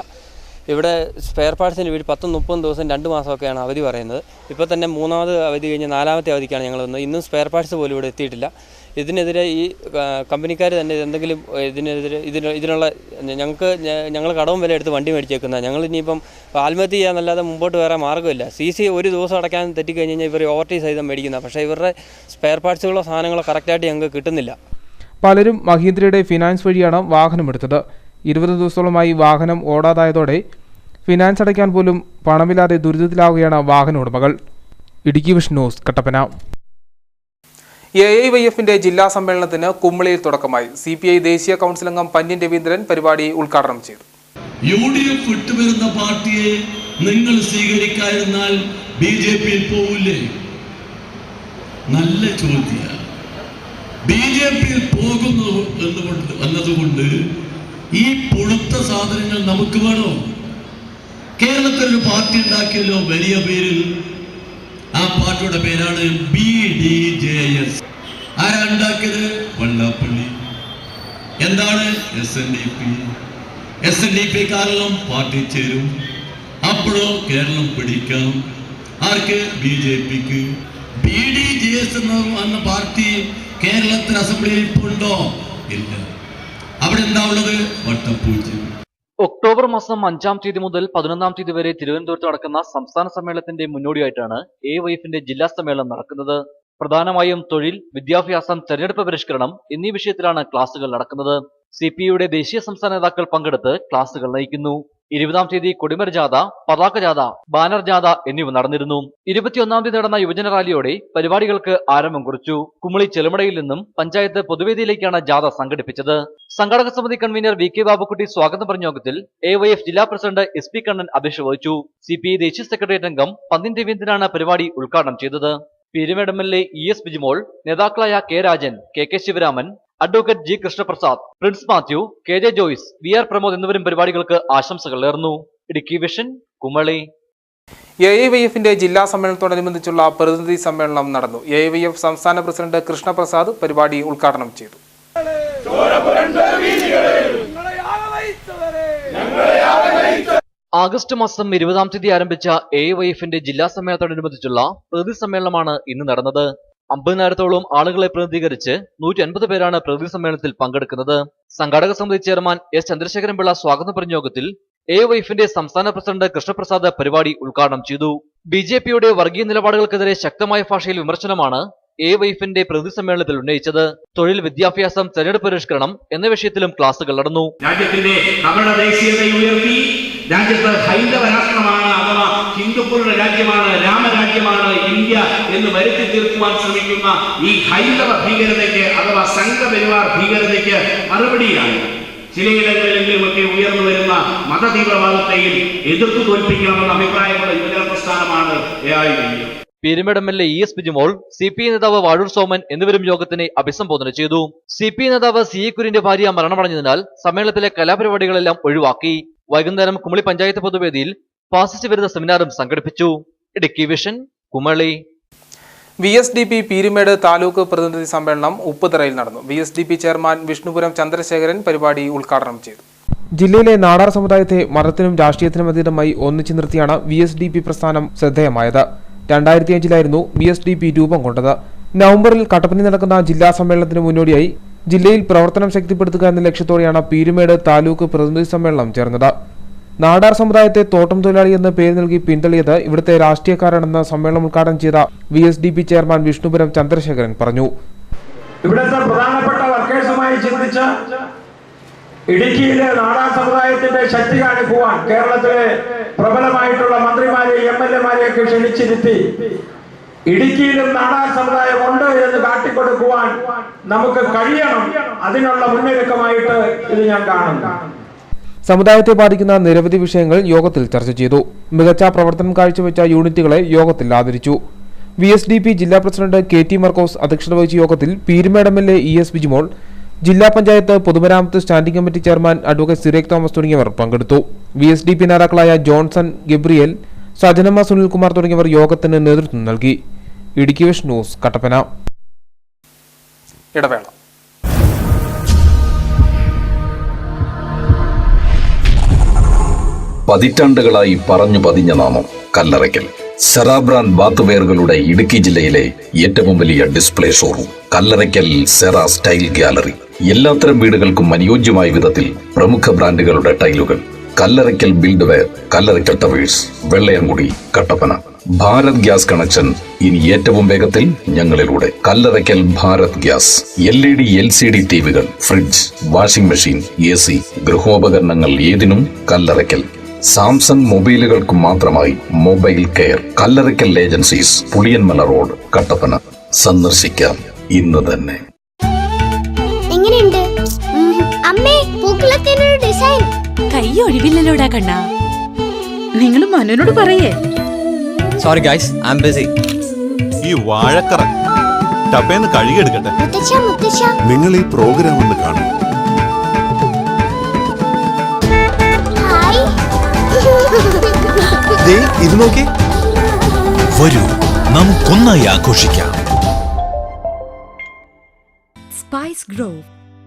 ഇവിടെ സ്പെയർ പാർട്സിന് വേണ്ടി 10-30 ദിവസം 2 മാസമൊക്കെയാണ് അവധി പറയുന്നത്. ഇപ്പോൾ തന്നെ 3ാമത് അവധി കഴിഞ്ഞ് 4ാമത്തെ അവധിക്കാണ് ഞങ്ങൾ വന്നത്. ഇന്നും സ്പെയർ പാർട്സ് പോലും ഇവിടെ എത്തിയിട്ടില്ല. ഇതിനെതിരെ ഈ കമ്പനിക്കാർ തന്നെ എന്തെങ്കിലും ഇതിനുള്ള ഞങ്ങൾ കടവും വില എടുത്ത് വണ്ടി മേടിച്ചേക്കുന്നത്. ഞങ്ങൾ ഇനിയിപ്പം ആത്മഹത്യ ചെയ്യാന്നല്ലാതെ മുമ്പോട്ട് വേറെ മാർഗ്ഗമില്ല. CC ഒരു ദിവസം അടയ്ക്കാൻ തെറ്റിക്കഴിഞ്ഞാൽ ഇവർ ഓവർടൈം സഹിതം മേടിക്കുന്നത്. പക്ഷേ ഇവരുടെ സ്പെയർ പാർട്സുകളോ സാധനങ്ങളോ കറക്റ്റായിട്ട് ഞങ്ങൾക്ക് കിട്ടുന്നില്ല. പലരും മഹീന്ദ്രയുടെ ഫിനാൻസ് വഴിയാണ് വാഹനമെടുത്തത്. 20 ദിവസത്തോളമായി വാഹനം ഓടാതായതോടെ ഫിനാൻസ് അടയ്ക്കാൻ പോലും പണമില്ലാതെ ദുരിതത്തിലാവുകയാണ് വാഹന ഉടമകൾ. Idukki vision news, Kattappana. AIYFന്റെ ജില്ലാ സമ്മേളനത്തിന് കുമ്മളിയിൽ തുടക്കമായി. CPI ദേശീയ കൗൺസിൽ അംഗം പന്ന്യൻ രവീന്ദ്രൻ പരിപാടി ഉദ്ഘാടനം ചെയ്തു. UDF വിട്ടുവരുന്ന പാർട്ടിയെ നിങ്ങൾ സ്വീകരിക്കാതിരുന്നാൽ BJPയിൽ പോവില്ലേ? നല്ല ചോദ്യം. BJPയിൽ പോകുന്നു എന്നതുകൊണ്ട് ഈ പുഴുത്ത സാധനങ്ങൾ നമുക്ക് വേണോ? കേരളത്തിലൊരു പാർട്ടി ഉണ്ടാക്കിയല്ലോ വലിയ പേരിൽ. ആ പാർട്ടിയുടെ പേരാണ് BDJS. ആരാ ഉണ്ടാക്കിയത്? വള്ളാപ്പള്ളി. എന്താണ് SNDP? SNDP കാരണം പാർട്ടി ചേരും. അപ്പോഴോ കേരളം പിടിക്കാം. ആർക്ക്? BJPക്ക്. BDJS എന്ന പാർട്ടി കേരളത്തിൽ അസംബ്ലിയിൽ ഇപ്പോൾ ഉണ്ടോ? ഇല്ല. അവിടെ എന്താ ഉള്ളത്? വട്ടപ്പൂച്ച. ഒക്ടോബർ മാസം 5-ാം തീയതി മുതൽ 11-ാം തീയതി വരെ തിരുവനന്തപുരത്ത് നടക്കുന്ന സംസ്ഥാന സമ്മേളനത്തിന്റെ മുന്നോടിയായിട്ടാണ് AIYFന്റെ ജില്ലാ സമ്മേളനം നടക്കുന്നത്. പ്രധാനമായും തൊഴിൽ, വിദ്യാഭ്യാസം, തെരഞ്ഞെടുപ്പ് പരിഷ്കരണം എന്നീ വിഷയത്തിലാണ് ക്ലാസുകൾ നടക്കുന്നത്. CPIയുടെ ദേശീയ സംസ്ഥാന നേതാക്കൾ പങ്കെടുത്ത് ക്ലാസുകൾ നയിക്കുന്നു. 20-ാം തീയതി കൊടിമര ജാഥ, പതാക ജാഥ, ബാനർ ജാഥ എന്നിവ നടന്നിരുന്നു. 21-ാം തീയതി നടന്ന യുവജന റാലിയോടെ പരിപാടികൾക്ക് ആരംഭം കുറിച്ചു. കുമളി ചെലുമടയിൽ നിന്നും പഞ്ചായത്ത് പൊതുവേദിയിലേക്കാണ് ജാഥ സംഘടിപ്പിച്ചത്. സംഘാടക സമിതി കൺവീനർ VK ബാബുക്കുട്ടി സ്വാഗതം പറഞ്ഞ യോഗത്തിൽ AIYF ജില്ലാ പ്രസിഡന്റ് SP കണ്ണൻ അധ്യക്ഷത വഹിച്ചു. CPI ദേശീയ സെക്രട്ടേറിയറ്റ് അംഗം പന്ന്യൻ രവീന്ദ്രനാണ് പരിപാടി ഉദ്ഘാടനം ചെയ്തത്. പീരുമേട് MLA ES ബിജിമോൾ, നേതാക്കളായ K Rajan, K Sivaraman, advocate G Krishnaprasad, Prince Mathew, KJ Joyce, VR Pramod എന്നിവരും പരിപാടികൾക്ക് ആശംസകൾ നേർന്നു. ഇടുക്കി വിഷൻ, കുമളി. AIYFന്റെ ജില്ലാ സമ്മേളനത്തോടനുബന്ധിച്ചുള്ള പ്രതിനിധി സമ്മേളനം നടന്നു. AIYF സംസ്ഥാന പ്രസിഡന്റ് കൃഷ്ണപ്രസാദ് പരിപാടി ഉദ്ഘാടനം ചെയ്തു. ആഗസ്റ്റ് മാസം 20-ാം തീയതി ആരംഭിച്ച AIYFന്റെ ജില്ലാ സമ്മേളനത്തോടനുബന്ധിച്ചുള്ള പ്രതിനിധി സമ്മേളനമാണ് ഇന്ന് നടന്നത്. 50,000-ഓളം ആളുകളെ പ്രതിനിധീകരിച്ച് 150 പേരാണ് പ്രതിനിധി സമ്മേളനത്തിൽ പങ്കെടുക്കുന്നത്. സംഘാടക സമിതി ചെയർമാൻ S ചന്ദ്രശേഖരൻപിള്ള സ്വാഗതം പറഞ്ഞ യോഗത്തിൽ AIYFന്റെ സംസ്ഥാന പ്രസിഡന്റ് കൃഷ്ണപ്രസാദ് പരിപാടി ഉദ്ഘാടനം ചെയ്തു. BJPയുടെ വർഗീയ നിലപാടുകൾക്കെതിരെ ശക്തമായ ഭാഷയിൽ വിമർശനമാണ് AIYFന്റെ പ്രതിനിധി സമ്മേളനത്തിൽ ഉന്നയിച്ചത്. തൊഴിൽ, വിദ്യാഭ്യാസം, തെരഞ്ഞെടുപ്പ് പരിഷ്കരണം എന്ന വിഷയത്തിലും ക്ലാസുകൾ നടന്നു. രാജ്യത്തിന്റെ കപട ദേശീയതയെ ഉയർത്തി രാജ്യത്ത് ഹൈന്ദവ രാഷ്ട്രമാണ് അഥവാ ഹിന്ദുക്കളുടെ രാജ്യമാണ്, രാമരാജ്യമാണ് ഇന്ത്യ എന്ന് വരുത്തി തീർക്കുവാൻ ശ്രമിക്കുന്ന ഈ ഹൈന്ദവ ഭീകരതയ്ക്ക് അഥവാ സംഘപരിവാർ ഭീകരതയ്ക്ക് മറുപടിയാണ് ചിലയിടങ്ങളിലെങ്കിലുമൊക്കെ ഉയർന്നു വരുന്ന മതതീവ്രവാദത്തെയും എതിർത്തു തോൽപ്പിക്കണമെന്ന അഭിപ്രായമുള്ള യുവജന പ്രസ്ഥാനമാണ് AIYF. Peermade MLA ES Bijimol, CPI നേതാവ് വാഴൂർ സോമൻ എന്നിവരും യോഗത്തിനെ അഭിസംബോധന ചെയ്തു. CPI നേതാവ് CA കുര്യന്റെ ഭാര്യ മരണമടഞ്ഞതിനാൽ സമ്മേളനത്തിലെ കലാപരിപാടികളെല്ലാം ഒഴിവാക്കി. വൈകുന്നേരം കുമളി പഞ്ചായത്ത് പൊതുവേദിയിൽ ഫാസിസ്റ്റ് വിരുദ്ധ സെമിനാറും സംഘടിപ്പിച്ചു. ഇടുക്കി വിഷൻ, കുമളി. VSDP പീരുമേട് താലൂക്ക് പ്രതിനിധി സമ്മേളനം ഉപ്പുതറയിൽ നടന്നു. VSDP ചെയർമാൻ വിഷ്ണുപുരം ചന്ദ്രശേഖരൻ പരിപാടി ഉദ്ഘാടനം ചെയ്തു. ജില്ലയിലെ നാടാർ സമുദായത്തെ മതത്തിനും രാഷ്ട്രീയത്തിനും അതീതമായി ഒന്നിച്ചു നിർത്തിയാണ് VSDP പ്രസ്ഥാനം ശ്രദ്ധേയമായത്. 2005-ലായിരുന്നു VSDP രൂപം കൊണ്ടത്. നവംബറിൽ കട്ടപ്പനയിൽ നടക്കുന്ന ജില്ലാ സമ്മേളനത്തിന് മുന്നോടിയായി ജില്ലയിൽ പ്രവർത്തനം ശക്തിപ്പെടുത്തുക എന്ന ലക്ഷ്യത്തോടെയാണ് പീരുമേട് താലൂക്ക് പ്രതിനിധി സമ്മേളനം ചേർന്നത്. നാടാർ സമുദായത്തെ തോട്ടം തൊഴിലാളി എന്ന പേര് നൽകി പിന്തള്ളിയത് ഇവിടുത്തെ രാഷ്ട്രീയക്കാരാണെന്ന് സമ്മേളനം ഉദ്ഘാടനം ചെയ്ത VSDP ചെയർമാൻ വിഷ്ണുപുരം ചന്ദ്രശേഖരൻ പറഞ്ഞു. ഇവിടുത്തെ പ്രധാനപ്പെട്ട വർക്കേഴ്സുമായി ചിന്തിച്ച ഇടുക്കിയിലെ നാടാർ സമുദായത്തിന്റെ ശക്തി കാണിക്കുവാൻ കേരളത്തിലെ പ്രബലമായിട്ടുള്ള മന്ത്രിമാരെയും MLA-മാരെയൊക്കെ ക്ഷണിച്ചിരുത്തി ഇടുക്കിയിലും നാടാർ സമുദായം ഉണ്ട് എന്ന് കാട്ടിക്കൊടുക്കുവാൻ നമുക്ക് കഴിയണം. അതിനുള്ള മുന്നൊരുക്കമായിട്ട് ഇത് ഞാൻ കാണുന്നു. സമുദായത്തെ ബാധിക്കുന്ന നിരവധി വിഷയങ്ങൾ യോഗത്തിൽ ചർച്ച ചെയ്തു. മികച്ച പ്രവർത്തനം കാഴ്ചവെച്ച യൂണിറ്റുകളെ യോഗത്തിൽ ആദരിച്ചു. VSDP ജില്ലാ പ്രസിഡന്റ് KT മർക്കോസ് അധ്യക്ഷത വഹിച്ച യോഗത്തിൽ പീരുമേട് MLA ES ബിജിമോൾ, ജില്ലാ പഞ്ചായത്ത് പൊതുമരാമത്ത് standing committee chairman advocate സിറേഖ് Thomas തുടങ്ങിയവർ പങ്കെടുത്തു. VSDP നേതാക്കളായ ജോൺസൺ ഗബ്രിയേൽ, സജനമ്മ സുനിൽകുമാർ തുടങ്ങിയവർ യോഗത്തിന് നേതൃത്വം നൽകി. Idukki vision news, Kattappana. ഇടവേള. പതിറ്റാണ്ടുകളായി പറഞ്ഞു പതിഞ്ഞ നാമം കല്ലറയ്ക്കൽ. സെറാബ്രാൻ ബാത്തുവെയറുകളുടെ ഇടുക്കി ജില്ലയിലെ ഏറ്റവും വലിയ display showroom Kallarakkal Sera style gallery. എല്ലാത്തരം വീടുകൾക്കും അനുയോജ്യമായ വിധത്തിൽ പ്രമുഖ ബ്രാൻഡുകളുടെ ടൈലുകൾ. Kallarakkal build ware, Kallarakkal towers, Vellayamkudi, Kattappana. Bharat gas connection ഇനി ഏറ്റവും വേഗത്തിൽ ഞങ്ങളിലൂടെ. Kallarakkal Bharat gas. LED LCD ടിവികൾ, ഫ്രിഡ്ജ്, വാഷിംഗ് മെഷീൻ, AC, ഗൃഹോപകരണങ്ങൾ ഏതിനും കല്ലറയ്ക്കൽ. സാംസങ് മൊബൈലുകൾക്ക് മാത്രമായി mobile care. Kallarakkal agencies, Puliyanmala road, Kattappana. സന്ദർശിക്കാം ഇന്ന് തന്നെ. എങ്ങനെയുണ്ട് അമ്മേ? പൂക്കളൊക്കെ ഡിസൈൻ കൈ ഒഴിവില്ലല്ലോടാ കണ്ണാ. നിങ്ങൾ മനുവിനോട് പറയേ. Sorry guys, I am busy. ഈ വാഴക്കറ ടപ്പേന്ന് കഴുകിയെടുക്കട്ടെ. നിങ്ങൾ ഈ പ്രോഗ്രാം ഒന്ന് കാണും. ഇത് നോക്കി വരൂ, നമുക്കൊന്നായി ആഘോഷിക്കാം. സ്പൈസ് ഗ്രോവ്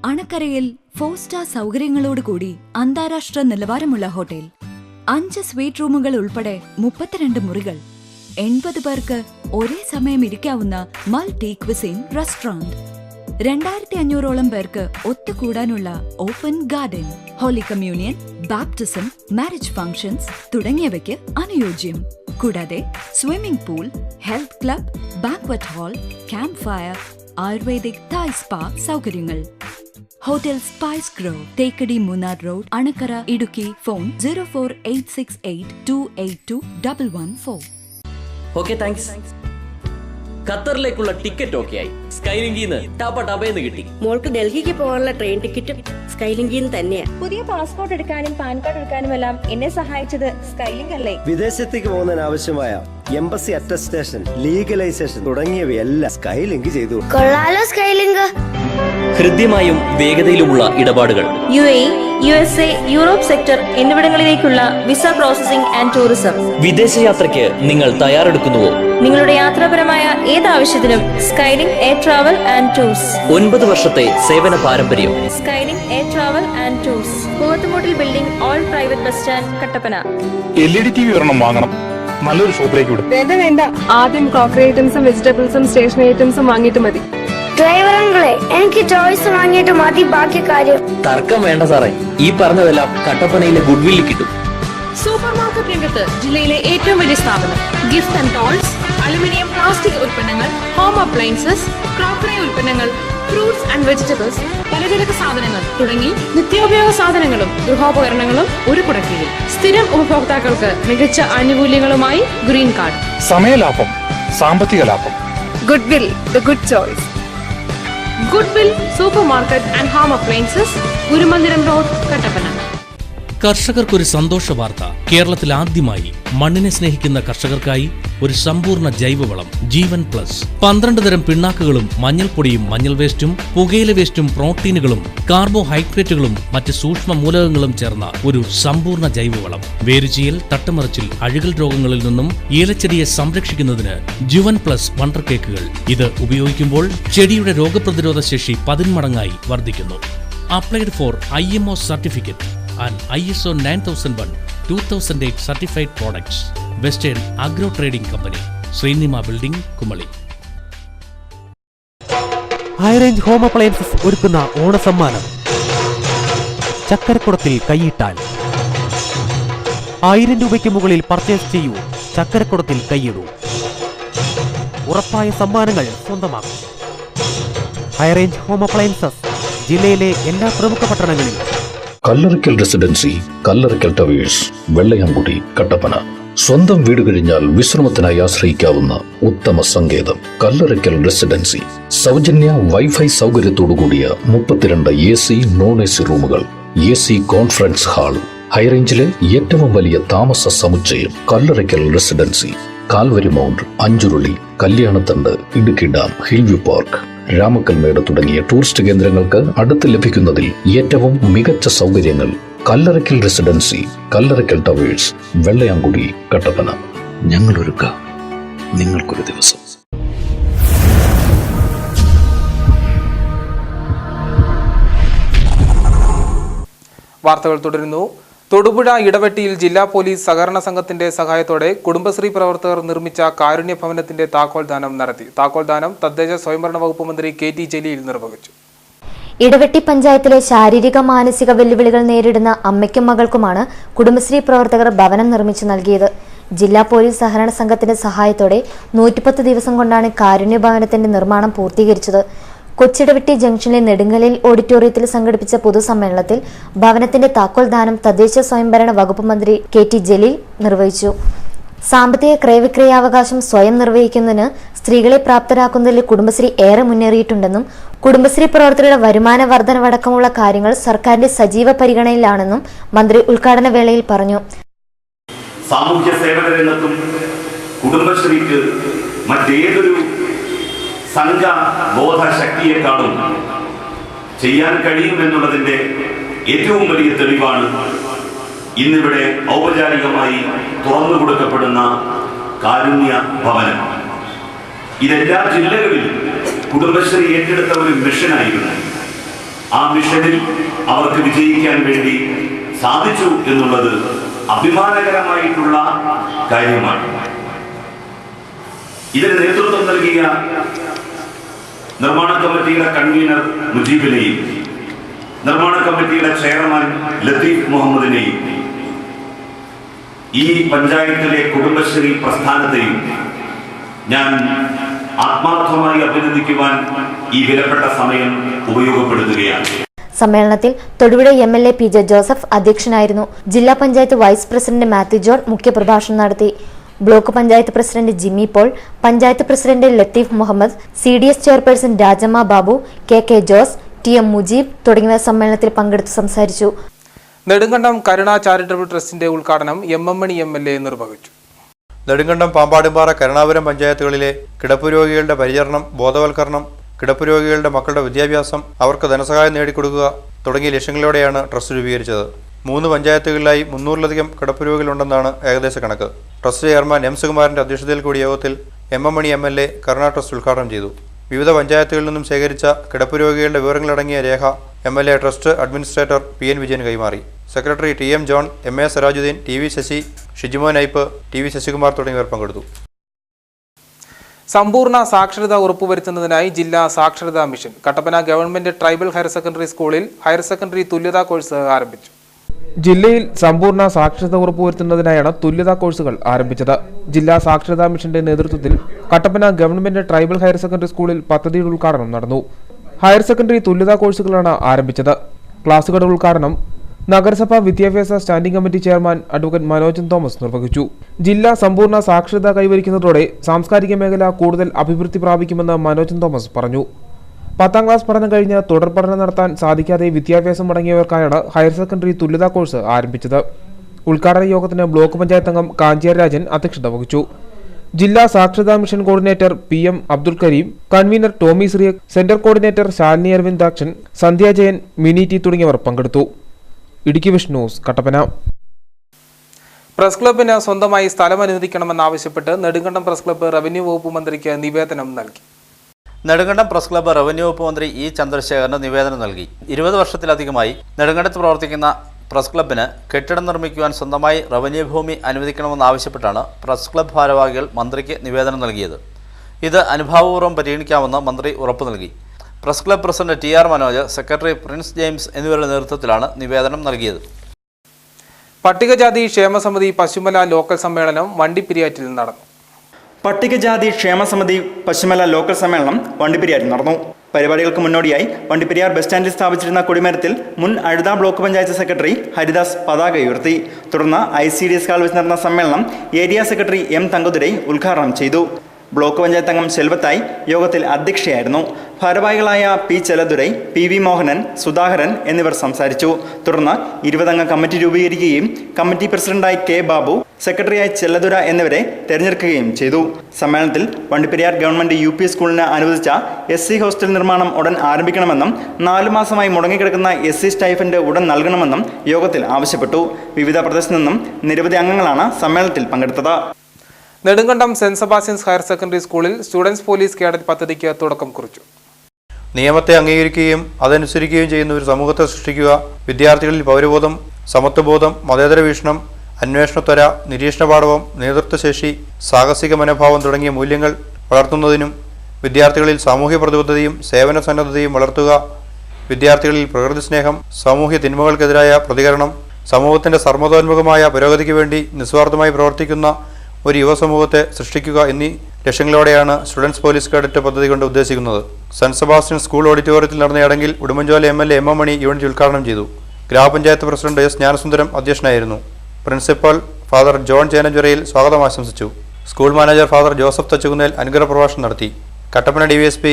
അണക്കരയിൽ 4 സ്റ്റാർ സൗകര്യങ്ങളോട് കൂടി അന്താരാഷ്ട്ര നിലവാരമുള്ള ഹോട്ടൽ. 5 സ്വീറ്റ് റൂമുകൾ ഉൾപ്പെടെ 32 മുറികൾ. 80 പേർക്ക് ഒരേ സമയം ഇരിക്കാവുന്ന മൾട്ടി ക്വിസിൻ റെസ്റ്റോറന്റ്. 2500ഓളം പേർക്ക് ഒത്തുകൂടാനുള്ള open garden. Holy communion, baptism, marriage functions തുടങ്ങിയവയ്ക്ക് അനുയോജ്യം. കൂടാതെ swimming pool, health club, banquet hall, camp fire, ayurvedic Thai spa സൗകര്യങ്ങൾ. Hotel spice grove, Thekkady, Munnar road, Anakkara, Idukki. Phone 04868282114. Okay, thanks. ഖത്തറിലേക്കുള്ള ടിക്കറ്റ് ഓക്കെ ആയി. സ്കൈലിങ്കിന്ന് ടാപ്പേന്ന് കിട്ടി. മോൾക്ക് ഡൽഹിക്ക് പോകാനുള്ള ട്രെയിൻ ടിക്കറ്റും സ്കൈലിങ്കിന്ന് തന്നെയാ. പുതിയ പാസ്പോർട്ട് എടുക്കാനും പാൻ കാർഡ് എടുക്കാനും എല്ലാം എന്നെ സഹായിച്ചത് സ്കൈലിങ്ക് അല്ലേ. വിദേശത്തേക്ക് പോകുന്നതിന് ആവശ്യമായ എംബസി അറ്റസ്റ്റേഷൻ, ലീഗലൈസേഷൻ തുടങ്ങിയവയെല്ലാം സ്കൈലിങ്ക് ചെയ്തു. കൊള്ളാലോ സ്കൈലിങ്ക്. ഹൃദ്യമായും വേഗതയിലുമുള്ള ഇടപാടുകൾ. UAE, USA, യൂറോപ്പ് സെക്ടർ എന്നിവിടങ്ങളിലേക്കുള്ള വിസ പ്രോസസിംഗ് ആൻഡ് ടൂറിസം. വിദേശയാത്രയ്ക്ക് നിങ്ങൾ തയ്യാറെടുക്കുന്നുവോ? നിങ്ങളുടെ യാത്രാപരമായ ഏത് ആവശ്യത്തിനും Skylink air travel and tours. 9 വർഷത്തെ സേവന പാരമ്പര്യം. Skylink air travel and tours, Poovathumoottil building, all private bus stand, Kattappana. LED TV ഒരെണ്ണം വാങ്ങണം. നല്ലൊരു ഷോപ്പിലേക്ക് വിടും. വേണ്ട, ആദ്യം ക്രോക്കറി ഐറ്റംസും വെജിറ്റബിൾസും സ്റ്റേഷനറി ഐറ്റംസും വാങ്ങിയിട്ട് മതി. ഡ്രൈവറുകളെ, എനിക്ക് ചോയ്സ് വാങ്ങിയിട്ട് മതി ബാക്കി കാര്യം. തർക്കം വേണ്ട സാറേ, ഈ പറഞ്ഞതെല്ലാം കട്ടപ്പനയിലെ ഗുഡ്വില്ലിൽ കിട്ടും. സൂപ്പർ മാർക്കറ്റ് രംഗത്ത് ജില്ലയിലെ ഏറ്റവും വലിയ സ്ഥാപനം. Gift and toys, aluminium plastic ഉൽപ്പന്നങ്ങൾ, ഹോം അപ്ലയൻസസ്, ക്രോക്കറി ഉൽപ്പന്നങ്ങൾ, ഫ്രൂട്ട്സ് ആൻഡ് വെജിറ്റബിൾസ്, പലചരക്ക് സാധനങ്ങൾ തുടങ്ങി നിത്യോപയോഗ സാധനങ്ങളും ഗൃഹോപകരണങ്ങളും ഒരു കുടക്കീഴിൽ. സ്ഥിരം ഉപഭോക്താക്കൾക്ക് മികച്ച ആനുകൂല്യങ്ങളുമായി ഗ്രീൻ കാർഡ്. സമയലാഭം, സാമ്പത്തിക ലാഭം. Goodwill, the good choice. Goodwill super market and home appliances, Gurumandiram road, Kattappana. കർഷകർക്കൊരു സന്തോഷ വാർത്ത. കേരളത്തിൽ ആദ്യമായി മണ്ണിനെ സ്നേഹിക്കുന്ന കർഷകർക്കായി ഒരു സമ്പൂർണ്ണ ജൈവവളം ജീവൻ പ്ലസ്. 12 തരം പിണ്ണാക്കുകളും മഞ്ഞൾപ്പൊടിയും മഞ്ഞൾ വേസ്റ്റും പുകയില വേസ്റ്റും പ്രോട്ടീനുകളും കാർബോഹൈഡ്രേറ്റുകളും മറ്റ് സൂക്ഷ്മ മൂലകങ്ങളും ചേർന്ന ഒരു സമ്പൂർണ്ണ ജൈവവളം. വേരുചീയൽ, തട്ടുമറിച്ചിൽ, അഴുകൽ രോഗങ്ങളിൽ നിന്നും ഏലച്ചെടിയെ സംരക്ഷിക്കുന്നതിന് ജുവൻ പ്ലസ് വണ്ടർ കേക്കുകൾ. ഇത് ഉപയോഗിക്കുമ്പോൾ ചെടിയുടെ രോഗപ്രതിരോധ ശേഷി 10 മടങ്ങായി വർദ്ധിക്കുന്നു. Applied for IMO certificate and ISO 9001 2008 certified products. Western Agro Trading Company, Srinima Building, Kumali. High range home appliances ഒരുക്കുന്ന ഓണസമ്മാനം. ചക്കരക്കുടത്തിൽ കൈയിട്ടാൽ 1000 രൂപയ്ക്ക് മുകളിൽ പർച്ചേസ് ചെയ്യൂ. ചക്കരക്കുടത്തിൽ കൈയിടൂ. ഉറപ്പായ സമ്മാനങ്ങൾ സ്വന്തമാക്കും. ഹൈ റേഞ്ച് ഹോം അപ്ലയൻസസ് ജില്ലയിലെ എല്ലാ പ്രമുഖ പട്ടണങ്ങളിലും. Kallarakkal residency, Kallarakkal towers, Vellayamkudi, Kattappana. സ്വന്തം വീട് കഴിഞ്ഞാൽ വിശ്രമത്തിനായി ആശ്രയിക്കാവുന്ന ഉത്തമ സങ്കേതം കല്ലറയ്ക്കൽ റെസിഡൻസി. സൗജന്യ വൈഫൈ സൗകര്യത്തോടുകൂടിയ 32 AC നോൺ AC റൂമുകൾ, AC കോൺഫറൻസ് ഹാൾ, ഹൈറേഞ്ചിലെ ഏറ്റവും വലിയ താമസ സമുച്ചയം Kallarakkal residency. Calvary mount, Anchuruli, Kalyanathandu, Idukki dam, hillview park, Ramakkalmedu തുടങ്ങിയ ടൂറിസ്റ്റ് കേന്ദ്രങ്ങൾക്ക് അടുത്ത് ലഭിക്കുന്നതിൽ ഏറ്റവും മികച്ച സൗകര്യങ്ങൾ കല്ലറയ്ക്കൽ റെസിഡൻസി, കല്ലറയ്ക്കൽ ടവേഴ്സ്, വെള്ളയാംകുടി, കട്ടപ്പന. ഞങ്ങളൊരുക്കാം നിങ്ങൾക്കൊരു ദിവസം. വാർത്തകൾ തുടരുന്നു. തൊടുപുഴ ഇടവെട്ടിയിൽ ജില്ലാ പോലീസ് സഹകരണ സംഘത്തിന്റെ സഹായത്തോടെ കുടുംബശ്രീ പ്രവർത്തകർ നിർമ്മിച്ച കാരുണ്യ ഭവനത്തിന്റെ താക്കോൽദാനം നടത്തി. താക്കോൽദാനം തദ്ദേശ സ്വയംഭരണ വകുപ്പ് മന്ത്രി KT ജലീൽ നിർവഹിച്ചു. ഇടവെട്ടി പഞ്ചായത്തിലെ ശാരീരിക മാനസിക വെല്ലുവിളികൾ നേരിടുന്ന അമ്മയ്ക്കും മകൾക്കുമാണ് കുടുംബശ്രീ പ്രവർത്തകർ ഭവനം നിർമ്മിച്ചു നൽകിയത്. ജില്ലാ പോലീസ് സഹകരണ സംഘത്തിന്റെ സഹായത്തോടെ 110 ദിവസം കൊണ്ടാണ് കാരുണ്യ ഭവനത്തിന്റെ നിർമ്മാണം പൂർത്തീകരിച്ചത്. കൊച്ചിടവെട്ടി ജംഗ്ഷനിലെ നെടുങ്കലിൽ ഓഡിറ്റോറിയത്തിൽ സംഘടിപ്പിച്ച പൊതുസമ്മേളനത്തിൽ ഭവനത്തിന്റെ താക്കോൽദാനം തദ്ദേശ സ്വയംഭരണ വകുപ്പ് മന്ത്രി KT ജലീൽ നിർവഹിച്ചു. സാമ്പത്തിക ക്രയവിക്രയാവകാശം സ്വയം നിർവഹിക്കുന്നതിന് സ്ത്രീകളെ പ്രാപ്തരാക്കുന്നതിൽ കുടുംബശ്രീ ഏറെ മുന്നേറിയിട്ടുണ്ടെന്നും കുടുംബശ്രീ പ്രവർത്തകരുടെ വരുമാന വർധനവടക്കമുള്ള കാര്യങ്ങൾ സർക്കാരിന്റെ സജീവ പരിഗണനയിലാണെന്നും മന്ത്രി ഉദ്ഘാടന വേളയിൽ പറഞ്ഞു. സാമൂഹ്യ സേവന രംഗത്തും കുടുംബശ്രീക്ക് മറ്റേതൊരു സംഘബോധ ശക്തിയെക്കാളും ചെയ്യാൻ കഴിയുമെന്നുള്ളതിൻ്റെ ഏറ്റവും വലിയ തെളിവാണ് ഇന്നിവിടെ ഔപചാരികമായി തുറന്നു കൊടുക്കപ്പെടുന്ന കാരുണ്യ ഭവനം. ഇതെല്ലാ ജില്ലകളിലും കുടുംബശ്രീ ഏറ്റെടുത്ത ഒരു മിഷനായിരുന്നു. ആ മിഷനിൽ അവർക്ക് വിജയിക്കാൻ വേണ്ടി സാധിച്ചു എന്നുള്ളത് അഭിമാനകരമായിട്ടുള്ള കാര്യമാണ്. ഇതിന് നേതൃത്വം നൽകിയ നിർമ്മാണ കമ്മിറ്റിയുടെ കൺവീനർ മുജീബിനെയും നിർമ്മാണ കമ്മിറ്റിയുടെ ചെയർമാൻ ലത്തീഫ് മുഹമ്മദിനെയും ഈ പഞ്ചായത്തിലെ കുടുംബശ്രീ പ്രസ്ഥാനത്തെയും ഞാൻ ആത്മാർത്ഥമായി അഭിനന്ദിക്കുവാൻ ഈ വിലപ്പെട്ട സമയം ഉപയോഗപ്പെടുത്തുകയാണ്. സമ്മേളനത്തിൽ തൊടുപുഴ MLA PJ ജോസഫ് അധ്യക്ഷനായിരുന്നു. ജില്ലാ പഞ്ചായത്ത് വൈസ് പ്രസിഡന്റ് മാത്യു ജോൺ മുഖ്യപ്രഭാഷണം നടത്തി. Block panchayat president Jimmy Paul, panchayat president Latheef Muhammad, CDS chairperson Rajamma Babu, KK Jose, TM Mujeeb തുടങ്ങിയവർ സമ്മേളനത്തിൽ പങ്കെടുത്ത് സംസാരിച്ചു. നെടുങ്കണ്ടം കരുണ ചാരിറ്റബിൾ ട്രസ്റ്റിന്റെ ഉദ്ഘാടനം MM മണി MLA നിർവഹിച്ചു. നെടുങ്കണ്ടം, പാമ്പാടുംപാറ, കരുണാപുരം പഞ്ചായത്തുകളിലെ കിടപ്പ് രോഗികളുടെ പരിചരണം, ബോധവൽക്കരണം, കിടപ്പ് രോഗികളുടെ മക്കളുടെ വിദ്യാഭ്യാസം, അവർക്ക് ധനസഹായം നേടിക്കൊടുക്കുക തുടങ്ങിയ ലക്ഷ്യങ്ങളോടെയാണ് ട്രസ്റ്റ് രൂപീകരിച്ചത്. 3 പഞ്ചായത്തുകളിലായി 300-ലധികം കിടപ്പ് രോഗികളുണ്ടെന്നാണ് ഏകദേശ കണക്ക്. ട്രസ്റ്റ് ചെയർമാൻ എം സുകുമാരന്റെ അധ്യക്ഷതയിൽ കൂടിയ യോഗത്തിൽ M M Mani MLA Karuna trust ഉദ്ഘാടനം ചെയ്തു. വിവിധ പഞ്ചായത്തുകളിൽ നിന്നും ശേഖരിച്ച കിടപ്പ് രോഗികളുടെ വിവരങ്ങളടങ്ങിയ രേഖ MLA trust administrator PN Vijayan കൈമാറി. Secretary TM John, MA Sarajuddin, TV Sasi, Shijimon Aippu, TV Sasikumar തുടങ്ങിയവർ പങ്കെടുത്തു. സമ്പൂർണ്ണ സാക്ഷരത ഉറപ്പുവരുത്തുന്നതിനായി ജില്ലാ സാക്ഷരതാ mission Kattappana government tribal higher secondary സ്കൂളിൽ ഹയർ സെക്കൻഡറി തുല്യതാ കോഴ്സ് ആരംഭിച്ചു. ജില്ലയിൽ സമ്പൂർണ്ണ സാക്ഷരത ഉറപ്പുവരുത്തുന്നതിനായാണ് തുല്യതാ കോഴ്സുകൾ ആരംഭിച്ചത്. ജില്ലാ സാക്ഷരതാ മിഷന്റെ നേതൃത്വത്തിൽ Kattappana government tribal higher secondary സ്കൂളിൽ പദ്ധതിയുടെ ഉദ്ഘാടനം നടന്നു. ഹയർ സെക്കൻഡറി തുല്യതാ കോഴ്സുകളാണ് ആരംഭിച്ചത്. ക്ലാസുകളുടെ ഉദ്ഘാടനം നഗരസഭാ വിദ്യാഭ്യാസ standing committee chairman advocate Manojan Thomas നിർവഹിച്ചു. ജില്ലാ സമ്പൂർണ്ണ സാക്ഷരത കൈവരിക്കുന്നതോടെ സാംസ്കാരിക മേഖല കൂടുതൽ അഭിവൃദ്ധി പ്രാപിക്കുമെന്ന് മനോജൻ തോമസ് പറഞ്ഞു. 10ാം ക്ലാസ് പഠനം കഴിഞ്ഞ് തുടർ പഠനം നടത്താൻ സാധിക്കാതെ വിദ്യാഭ്യാസം മുടങ്ങിയവർക്കായാണ് ഹയർ സെക്കൻഡറി തുല്യതാ കോഴ്സ് ആരംഭിച്ചത്. ഉദ്ഘാടന യോഗത്തിന് ബ്ലോക്ക് പഞ്ചായത്ത് അംഗം കാഞ്ചിയാർ രാജൻ അധ്യക്ഷത വഹിച്ചു. ജില്ലാ സാക്ഷരതാ mission coordinator PM Abdul Kareem, convener Tomy Cyriac, centre coordinator Shalini Aravindakshan, Sandhya Jayan, Mini T തുടങ്ങിയവർ പങ്കെടുത്തു. Idukki vision news, Kattappana. Press ക്ലബിന് സ്വന്തമായി സ്ഥലം അനുവദിക്കണമെന്നാവശ്യപ്പെട്ട് നെടുങ്കണ്ടം പ്രസ് ക്ലബ്ബ് റവന്യൂ വകുപ്പ് മന്ത്രിക്ക് നിവേദനം നൽകി. നെടുങ്കണ്ടം പ്രസ് ക്ലബ്ബ് റവന്യൂ വകുപ്പ് മന്ത്രി E ചന്ദ്രശേഖരന് നിവേദനം നൽകി. 20 വർഷത്തിലധികമായി നെടുങ്കണ്ടത്ത് പ്രവർത്തിക്കുന്ന പ്രസ് ക്ലബ്ബിന് കെട്ടിടം നിർമ്മിക്കുവാൻ സ്വന്തമായി റവന്യൂ ഭൂമി അനുവദിക്കണമെന്നാവശ്യപ്പെട്ടാണ് പ്രസ് ക്ലബ്ബ് ഭാരവാഹികൾ മന്ത്രിക്ക് നിവേദനം നൽകിയത്. ഇത് അനുഭാവപൂർവ്വം പരിഗണിക്കാമെന്ന് മന്ത്രി ഉറപ്പു നൽകി. Press club president TR Manoj, secretary Prince James എന്നിവരുടെ നേതൃത്വത്തിലാണ് നിവേദനം നൽകിയത്. പട്ടികജാതി ക്ഷേമസമിതി പശുമല ലോക്കൽ സമ്മേളനം വണ്ടിപ്പെരിയാറ്റിൽ നടന്നു. പട്ടികജാതി ക്ഷേമസമിതി പശുമല ലോക്കൽ സമ്മേളനം വണ്ടിപ്പെരിയാറ്റിൽ നടന്നു. പരിപാടികൾക്ക് മുന്നോടിയായി വണ്ടിപ്പെരിയാർ ബസ് സ്റ്റാൻഡിൽ സ്ഥാപിച്ചിരുന്ന കൊടിമരത്തിൽ മുൻ അഴുത ബ്ലോക്ക് പഞ്ചായത്ത് സെക്രട്ടറി ഹരിദാസ് പതാക ഉയർത്തി. തുടർന്ന് ICDS ഹാളിൽ വെച്ച് നടന്ന സമ്മേളനം ഏരിയ സെക്രട്ടറി M തങ്കുതുരൈ ഉദ്ഘാടനം ചെയ്തു. ബ്ലോക്ക് പഞ്ചായത്ത് അംഗം ശെൽവത്തായി യോഗത്തിൽ അധ്യക്ഷയായിരുന്നു. ഭാരവാഹികളായ P ചെലതുരൈ, PV മോഹനൻ, സുധാകരൻ എന്നിവർ സംസാരിച്ചു. തുടർന്ന് 20-അംഗ കമ്മിറ്റി രൂപീകരിക്കുകയും കമ്മിറ്റി പ്രസിഡന്റായി K ബാബു, സെക്രട്ടറിയായി ചെല്ലതുര എന്നിവരെ തെരഞ്ഞെടുക്കുകയും ചെയ്തു. സമ്മേളനത്തിൽ വണ്ടിപ്പെരിയാർ ഗവൺമെന്റ് UP സ്കൂളിന് അനുവദിച്ച SC ഹോസ്റ്റൽ നിർമ്മാണം ഉടൻ ആരംഭിക്കണമെന്നും 4 മാസമായി മുടങ്ങിക്കിടക്കുന്ന SC സ്റ്റൈഫൻഡ് ഉടൻ നൽകണമെന്നും യോഗത്തിൽ ആവശ്യപ്പെട്ടു. വിവിധ പ്രദേശത്തു നിന്നും നിരവധി അംഗങ്ങളാണ് സമ്മേളനത്തിൽ പങ്കെടുത്തത്. Nedumkandam saint Sebastian's higher secondary സ്കൂളിൽ സ്റ്റുഡൻസ് പോലീസ് കേഡറ്റ് പദ്ധതിക്ക് തുടക്കം കുറിച്ചു. നിയമത്തെ അംഗീകരിക്കുകയും അതനുസരിക്കുകയും ചെയ്യുന്ന ഒരു സമൂഹത്തെ സൃഷ്ടിക്കുക, വിദ്യാർത്ഥികളിൽ പൗരബോധം, സമത്വബോധം, മതേതര വീക്ഷണം, അന്വേഷണത്വര, നിരീക്ഷണപാടവം, നേതൃത്വശേഷി, സാഹസിക മനോഭാവം തുടങ്ങിയ മൂല്യങ്ങൾ വളർത്തുന്നതിനും വിദ്യാർത്ഥികളിൽ സാമൂഹ്യ പ്രതിബദ്ധതയും സേവന സന്നദ്ധതയും വളർത്തുക, വിദ്യാർത്ഥികളിൽ പ്രകൃതി സ്നേഹം, സാമൂഹ്യ തിന്മകൾക്കെതിരായ പ്രതികരണം, സമൂഹത്തിന്റെ സർമ്മതോന്മുഖമായ പുരോഗതിക്ക് വേണ്ടി നിസ്വാർത്ഥമായി പ്രവർത്തിക്കുന്ന ഒരു യുവസമൂഹത്തെ സൃഷ്ടിക്കുക എന്നീ ലക്ഷ്യങ്ങളോടെയാണ് സ്റ്റുഡൻസ് പോലീസ് കേഡറ്റ് പദ്ധതി കൊണ്ട് ഉദ്ദേശിക്കുന്നത്. സെന്റ് സെബാസ്റ്റ്യൻ സ്കൂൾ ഓഡിറ്റോറിയത്തിൽ നടന്ന ചടങ്ങിൽ ഉടുമ്പൻചോല MLA M. M. മണി യൂണിറ്റ് ഉദ്ഘാടനം ചെയ്തു. ഗ്രാമപഞ്ചായത്ത് പ്രസിഡന്റ് S. ജ്ഞാനസുന്ദരം അധ്യക്ഷനായിരുന്നു. പ്രിൻസിപ്പൽ ഫാദർ ജോൺ ചേനഞ്ചുരയിൽ സ്വാഗതം ആശംസിച്ചു. School manager father Joseph Thachukunnel അനുഗ്രഹ പ്രഭാഷണം നടത്തി. കട്ടപ്പന DYSP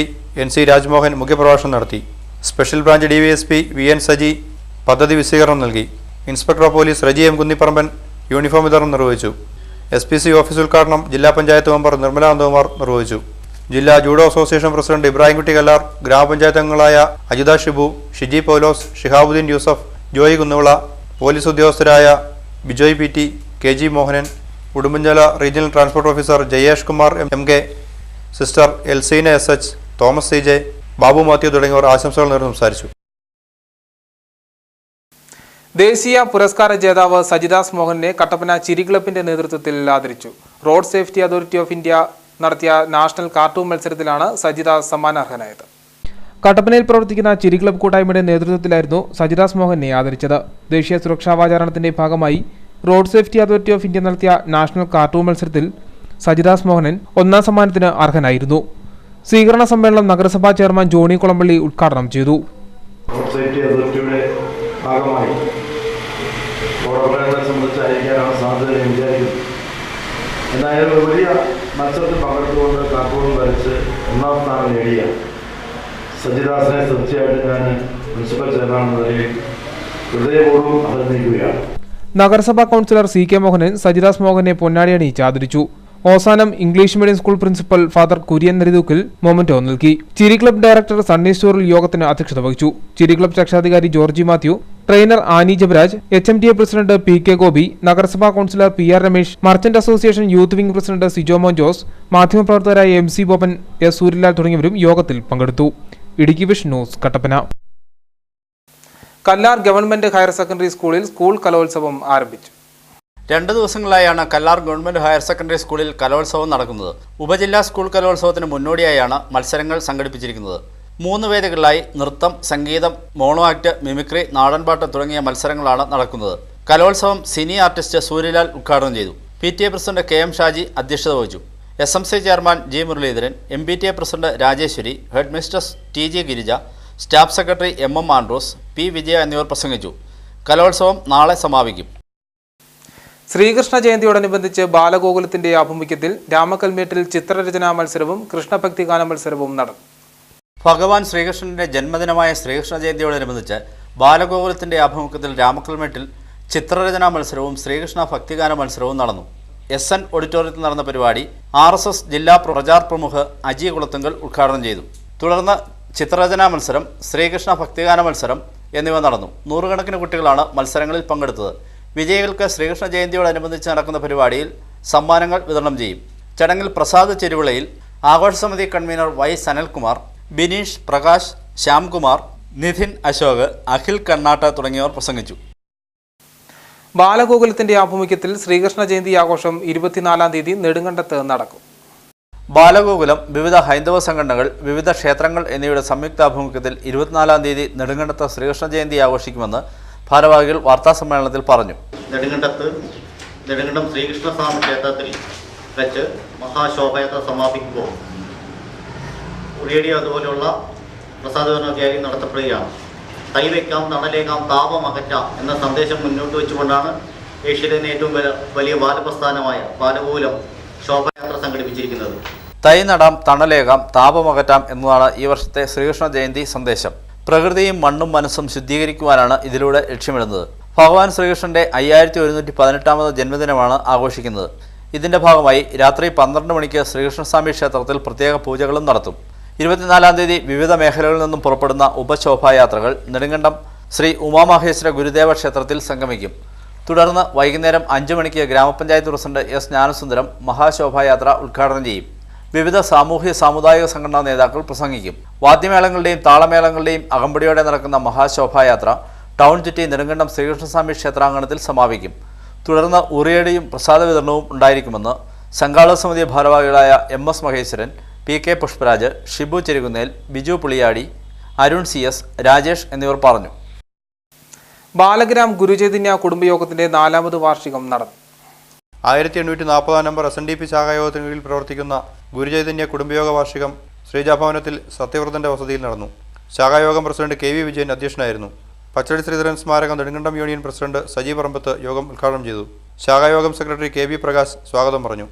NC രാജ്മോഹൻ മുഖ്യപ്രഭാഷണം നടത്തി. Special branch DYSP VN Saji പദ്ധതി വിശദീകരണം നൽകി. Inspector of police Reji M. Kunnipparamban uniform വിതരണം നിർവഹിച്ചു. SPC ഓഫീസ് ഉദ്ഘാടനം ജില്ലാ പഞ്ചായത്ത് മെമ്പർ നിർമ്മല നന്ദകുമാർ നിർവഹിച്ചു. ജില്ലാ judo association president Ibrahimkutty Kallar, gramapanchayat അംഗങ്ങളായ അജിത ഷിബു, ഷിജി പൗലോസ്, ഷിഹാബുദ്ദീൻ യൂസഫ്, ജോയി കുന്നുവിള, പോലീസ് ഉദ്യോഗസ്ഥരായ Bijoy PT, KG Mohanan, Udumbanchola regional transport officer Jayesh Kumar MK, sister Elseena SH, Thomas CJ, Babu Mathew തുടങ്ങിയവർ ആശംസകൾ നേർന്ന് സംസാരിച്ചു. ദേശീയ പുരസ്കാര ജേതാവ് സജിദാസ് മോഹനെ കട്ടപ്പന ചിരി ക്ലബിന്റെ നേതൃത്വത്തിൽ ആദരിച്ചു. Road safety authority of India നടത്തിയ നാഷണൽ കാർട്ടൂൺ മത്സരത്തിലാണ് സജിദാസ് സമ്മാനാർഹനായത്. കട്ടപ്പനയിൽ പ്രവർത്തിക്കുന്ന ചിരി ക്ലബ് കൂട്ടായ്മയുടെ നേതൃത്വത്തിലായിരുന്നു സജിദാസ് മോഹനെ ആദരിച്ചത്. ദേശീയ സുരക്ഷാ വാചാരണത്തിന്റെ ഭാഗമായി road safety authority of India നടത്തിയ നാഷണൽ കാർട്ടൂൺ മത്സരത്തിൽ സജിദാസ് മോഹനൻ 1ാം സമ്മാനത്തിന് അർഹനായിരുന്നു. സ്വീകരണ സമ്മേളനം നഗരസഭാ ചെയർമാൻ ജോണി കുളമ്പള്ളി ഉദ്ഘാടനം ചെയ്തു. സംബന്ധിച്ചായിരിക്കാനാണ് സാധ്യത വിചാരിക്കുന്നത്. എന്തായാലും വലിയ മത്സരത്തിൽ പങ്കെടുത്തുകൊണ്ട് കാർട്ടൂൺ വരച്ച് 1ാം സ്ഥാനം നേടിയ സജിദാസിനെ തീർച്ചയായിട്ടും ഞാൻ പ്രിൻസിപ്പൽ ചെയർമാൻ എന്ന നിലയിൽ ഹൃദയപൂർവ്വം അഭിനന്ദിക്കുകയാണ്. നഗരസഭാ കൗൺസിലർ CK മോഹനൻ സജിദാസ് മോഹനെ പൊന്നാടി അണിയിച്ച് ആദരിച്ചു. Ozanam English medium school principal father Kurian Narithookkil memento നൽകി. ചിരി ക്ലബ് ഡയറക്ടർ സണ്ണി സ്റ്റോറിൽ യോഗത്തിന് അധ്യക്ഷത വഹിച്ചു. ചിരി ക്ലബ് രക്ഷാധികാരി Georgy Mathew, trainer Annie Jabaraj, HMTA president PK Gopi, നഗരസഭാ councillor PR Ramesh, merchant association youth wing president Sijo Mon Jose, മാധ്യമപ്രവർത്തകരായ MC Boban, S Suryalal തുടങ്ങിയവരും യോഗത്തിൽ പങ്കെടുത്തു. Idukki vision news, Kattappana. Kallar government higher secondary സ്കൂളിൽ സ്കൂൾ കലോത്സവം ആരംഭിച്ചു. 2 ദിവസങ്ങളിലായാണ് കല്ലാർ ഗവൺമെന്റ് ഹയർ സെക്കൻഡറി സ്കൂളിൽ കലോത്സവം നടക്കുന്നത്. ഉപജില്ലാ സ്കൂൾ കലോത്സവത്തിന് മുന്നോടിയായാണ് മത്സരങ്ങൾ സംഘടിപ്പിച്ചിരിക്കുന്നത്. 3 വേദികളിലായി നൃത്തം, സംഗീതം, മോണോ ആക്ട്, മിമിക്രി, നാടൻപാട്ട് തുടങ്ങിയ മത്സരങ്ങളാണ് നടക്കുന്നത്. കലോത്സവം സിനി ആർട്ടിസ്റ്റ് സൂര്യലാൽ ഉദ്ഘാടനം ചെയ്തു. PTA പ്രസിഡന്റ് KM ഷാജി അധ്യക്ഷത വഹിച്ചു. SMC chairman G Muraleedharan, MBTA president Rajeswari, headmistress TG Girija, staff secretary MM Andros, P Vijaya എന്നിവർ പ്രസംഗിച്ചു. കലോത്സവം നാളെ സമാപിക്കും. ശ്രീകൃഷ്ണ ജയന്തിയോടനുബന്ധിച്ച് ബാലഗോകുലത്തിന്റെ ആഭിമുഖ്യത്തിൽ രാമക്കൽമേട്ടിൽ ചിത്രരചനാ മത്സരവും കൃഷ്ണഭക്തിഗാന മത്സരവും നടന്നു. ഭഗവാൻ ശ്രീകൃഷ്ണന്റെ ജന്മദിനമായ ശ്രീകൃഷ്ണ ജയന്തിയോടനുബന്ധിച്ച് ബാലഗോകുലത്തിന്റെ ആഭിമുഖ്യത്തിൽ രാമക്കൽമേട്ടിൽ ചിത്രരചനാ മത്സരവും ശ്രീകൃഷ്ണ ഭക്തിഗാന മത്സരവും നടന്നു. SN ഓഡിറ്റോറിയത്തിൽ നടന്ന പരിപാടി RSS ജില്ലാ പ്രചാർ പ്രമുഖ് അജി കുളത്തുങ്കൽ ഉദ്ഘാടനം ചെയ്തു. തുടർന്ന് ചിത്രരചനാ മത്സരം, ശ്രീകൃഷ്ണ ഭക്തിഗാന മത്സരം എന്നിവ നടന്നു. 100 കണക്കിന് കുട്ടികളാണ് മത്സരങ്ങളിൽ പങ്കെടുത്തത്. വിജയികൾക്ക് ശ്രീകൃഷ്ണ ജയന്തിയോടനുബന്ധിച്ച് നടക്കുന്ന പരിപാടിയിൽ സമ്മാനങ്ങൾ വിതരണം ചെയ്യും. ചടങ്ങിൽ പ്രസാദ് ചെരുവിളയിൽ, ആഘോഷ സമിതി കൺവീനർ Y സനൽകുമാർ, ബിനീഷ്, പ്രകാശ്, ശ്യാംകുമാർ, നിധിൻ അശോക്, അഖിൽ കണ്ണാട്ട് തുടങ്ങിയവർ പ്രസംഗിച്ചു. ബാലഗോകുലത്തിന്റെ ആഭിമുഖ്യത്തിൽ ശ്രീകൃഷ്ണ ജയന്തി ആഘോഷം 24-ാം തീയതി നെടുങ്കണ്ടത്ത് നടക്കും. ബാലഗോകുലം, വിവിധ ഹൈന്ദവ സംഘടനകൾ, വിവിധ ക്ഷേത്രങ്ങൾ എന്നിവയുടെ സംയുക്താഭിമുഖ്യത്തിൽ 24-ാം തീയതി നെടുങ്കണ്ടത്ത് ശ്രീകൃഷ്ണ ജയന്തി ആഘോഷിക്കുമെന്ന് ഭാരവാഹികൾ വാർത്താസമ്മേളനത്തിൽ പറഞ്ഞു. നെടുങ്കണ്ടം ശ്രീകൃഷ്ണസ്വാമി ക്ഷേത്രത്തിൽ വെച്ച് മഹാശോഭയാത്ര സമാപിക്കുമ്പോൾ റേഡിയോ അതുപോലെയുള്ള പ്രസാദവിതരണ നടത്തപ്പെടുകയാണ്. കൈവയ്ക്കാം, തണലേക്കാം, താപമകറ്റാം എന്ന സന്ദേശം മുന്നോട്ട് വെച്ചുകൊണ്ടാണ് ഏഷ്യയിലെ ഏറ്റവും വലിയ ബാലപ്രസ്ഥാനമായ ബാലഗോകുലം ശോഭയാത്ര സംഘടിപ്പിച്ചിരിക്കുന്നത്. തൈ നടാം, തണലേകാം, താപമകറ്റാം എന്നതാണ് ഈ വർഷത്തെ ശ്രീകൃഷ്ണ ജയന്തി സന്ദേശം. പ്രകൃതിയും മണ്ണും മനസ്സും ശുദ്ധീകരിക്കുവാനാണ് ഇതിലൂടെ ലക്ഷ്യമിടുന്നത്. ഭഗവാൻ ശ്രീകൃഷ്ണന്റെ 5118ാമത് ജന്മദിനമാണ് ആഘോഷിക്കുന്നത്. ഇതിന്റെ ഭാഗമായി രാത്രി 12 മണിക്ക് ശ്രീകൃഷ്ണസ്വാമി ക്ഷേത്രത്തിൽ പ്രത്യേക പൂജകളും നടത്തും. 24-ാം തീയതി വിവിധ മേഖലകളിൽ നിന്നും പുറപ്പെടുന്ന ഉപശോഭായാത്രകൾ നെടുങ്കണ്ടം ശ്രീ ഉമാമഹേശ്വര ഗുരുദേവ ക്ഷേത്രത്തിൽ സംഗമിക്കും. തുടർന്ന് വൈകുന്നേരം 5 മണിക്ക് ഗ്രാമപഞ്ചായത്ത് പ്രസിഡന്റ് S ജ്ഞാനസുന്ദരം മഹാശോഭായാത്ര ഉദ്ഘാടനം ചെയ്യും. വിവിധ സാമൂഹ്യ സാമുദായിക സംഘടനാ നേതാക്കൾ പ്രസംഗിക്കും. വാദ്യമേളങ്ങളുടെയും താളമേളങ്ങളുടെയും അകമ്പടിയോടെ നടക്കുന്ന മഹാശോഭായാത്ര ടൗൺ ചുറ്റി നെടുങ്കണ്ടം ശ്രീകൃഷ്ണസ്വാമി ക്ഷേത്രാങ്കണത്തിൽ സമാപിക്കും. തുടർന്ന് ഉറിയടിയും പ്രസാദ വിതരണവും ഉണ്ടായിരിക്കുമെന്ന് സംഘാടക സമിതി ഭാരവാഹികളായ MS Maheshwaran, PK Pushparaj, Shibu ചെരുകുന്നേൽ, Biju പുളിയാടി, Arun CS, Rajesh എന്നിവർ പറഞ്ഞു. ബാലഗ്രാം ഗുരുചൈതന്യ കുടുംബയോഗത്തിന്റെ 4ാമത് വാർഷികം നടന്നു. 1840 നമ്പർ SNDP ശാഖായോഗത്തിന് കീഴിൽ പ്രവർത്തിക്കുന്ന ഗുരുചൈതന്യ കുടുംബയോഗ വാർഷികം ശ്രീജാഭവനത്തിൽ സത്യവ്രതന്റെ വസതിയിൽ നടന്നു. ശാഖായോഗം പ്രസിഡന്റ് KV വിജയൻ അധ്യക്ഷനായിരുന്നു. പച്ചടി ശ്രീധരൻ സ്മാരകം നെടുങ്കണ്ടം യൂണിയൻ പ്രസിഡന്റ് സജി പറമ്പത്ത് യോഗം ഉദ്ഘാടനം ചെയ്തു. ശാഖായോഗം സെക്രട്ടറി KB പ്രകാശ് സ്വാഗതം പറഞ്ഞു.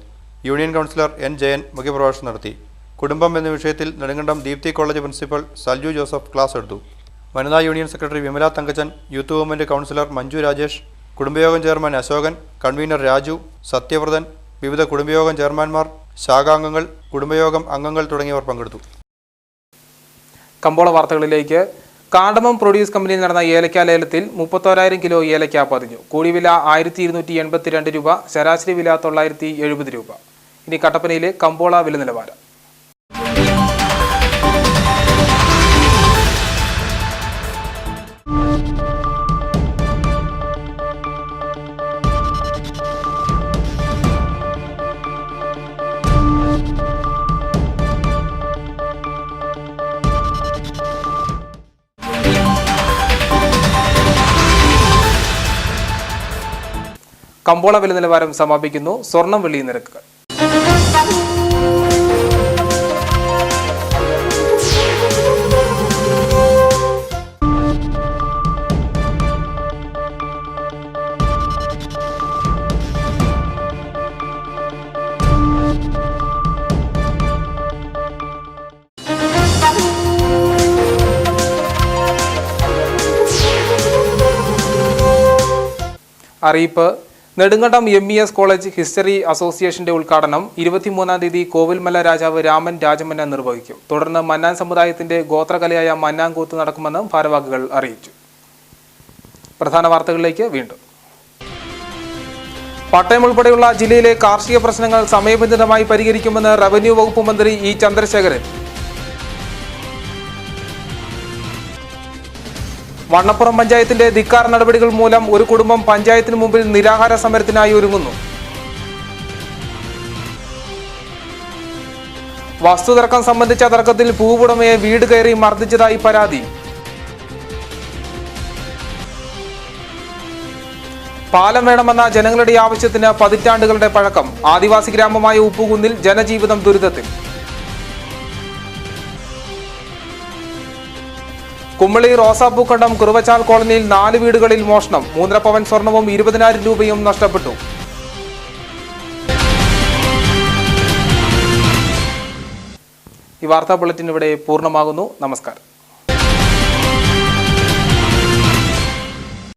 യൂണിയൻ കൗൺസിലർ N ജയൻ മുഖ്യപ്രഭാഷണം നടത്തി. കുടുംബം എന്ന വിഷയത്തിൽ Nedumkandam Deepthi college principal Salju Joseph class എടുത്തു. വനിതാ union secretary Vimala Thankachan, youth movement councillor Manju Rajesh, കുടുംബയോഗം ചെയർമാൻ അശോകൻ, കൺവീനർ രാജു, സത്യവ്രതൻ, വിവിധ കുടുംബയോഗം ചെയർമാൻമാർ, ശാഖാംഗങ്ങൾ, കുടുംബയോഗം അംഗങ്ങൾ തുടങ്ങിയവർ പങ്കെടുത്തു. കമ്പോള വാർത്തകളിലേക്ക്. കാണ്ടമം പ്രൊഡ്യൂസ് കമ്പനിയിൽ നടന്ന ഏലക്ക ലേലത്തിൽ 31,000 കിലോ ഏലക്ക പതിഞ്ഞു. കൂടിവില 1282 രൂപ, ശരാശരി വില 970 രൂപ. ഇനി കട്ടപ്പനയിലെ കമ്പോള വില നിലവാരം. കമ്പോള വില നിലവാരം സമാപിക്കുന്നു. സ്വർണം വെള്ളി നിരക്കുകൾ. അറിയിപ്പ്. നെടുങ്കണ്ടം MES കോളേജ് ഹിസ്റ്ററി അസോസിയേഷന്റെ ഉദ്ഘാടനം 23-ാം തീയതി കോവിൽമല രാജാവ് രാമൻ രാജമന്നൻ നിർവഹിക്കും. തുടർന്ന് മന്നാൻ സമുദായത്തിന്റെ ഗോത്രകലയായ മന്നാൻകൂത്ത് നടക്കുമെന്ന് ഭാരവാഹികൾ അറിയിച്ചു. പ്രധാന വാർത്തകളിലേക്ക് വീണ്ടും. പട്ടയം ഉൾപ്പെടെയുള്ള ജില്ലയിലെ കാർഷിക പ്രശ്നങ്ങൾ സമയബന്ധിതമായി പരിഹരിക്കുമെന്ന് റവന്യൂ വകുപ്പ് മന്ത്രി ഇ ചന്ദ്രശേഖരൻ. വണ്ണപ്പുറം പഞ്ചായത്തിന്റെ ധിക്കാർ നടപടികൾ മൂലം ഒരു കുടുംബം പഞ്ചായത്തിന് മുമ്പിൽ നിരാഹാര സമരത്തിനായി ഒരുങ്ങുന്നു. വസ്തുതർക്കം സംബന്ധിച്ച തർക്കത്തിൽ ഭൂവുടമയെ വീട് കയറി മർദ്ദിച്ചതായി പരാതി. പാലം വേണമെന്ന ജനങ്ങളുടെ ആവശ്യത്തിന് പതിറ്റാണ്ടുകളുടെ പഴക്കം. ആദിവാസി ഗ്രാമമായ ഉപ്പുകുന്നിൽ ജനജീവിതം ദുരിതത്തിൽ. കുമ്മളി റോസാപ്പൂക്കണ്ടം കുറുവച്ചാൽ കോളനിയിൽ 4 വീടുകളിൽ മോഷണം. 3.5 പവൻ സ്വർണവും 20,000 രൂപയും നഷ്ടപ്പെട്ടു. ഈ വാർത്താ ബുള്ളറ്റിൻ ഇവിടെ പൂർണ്ണമാകുന്നു. നമസ്കാരം.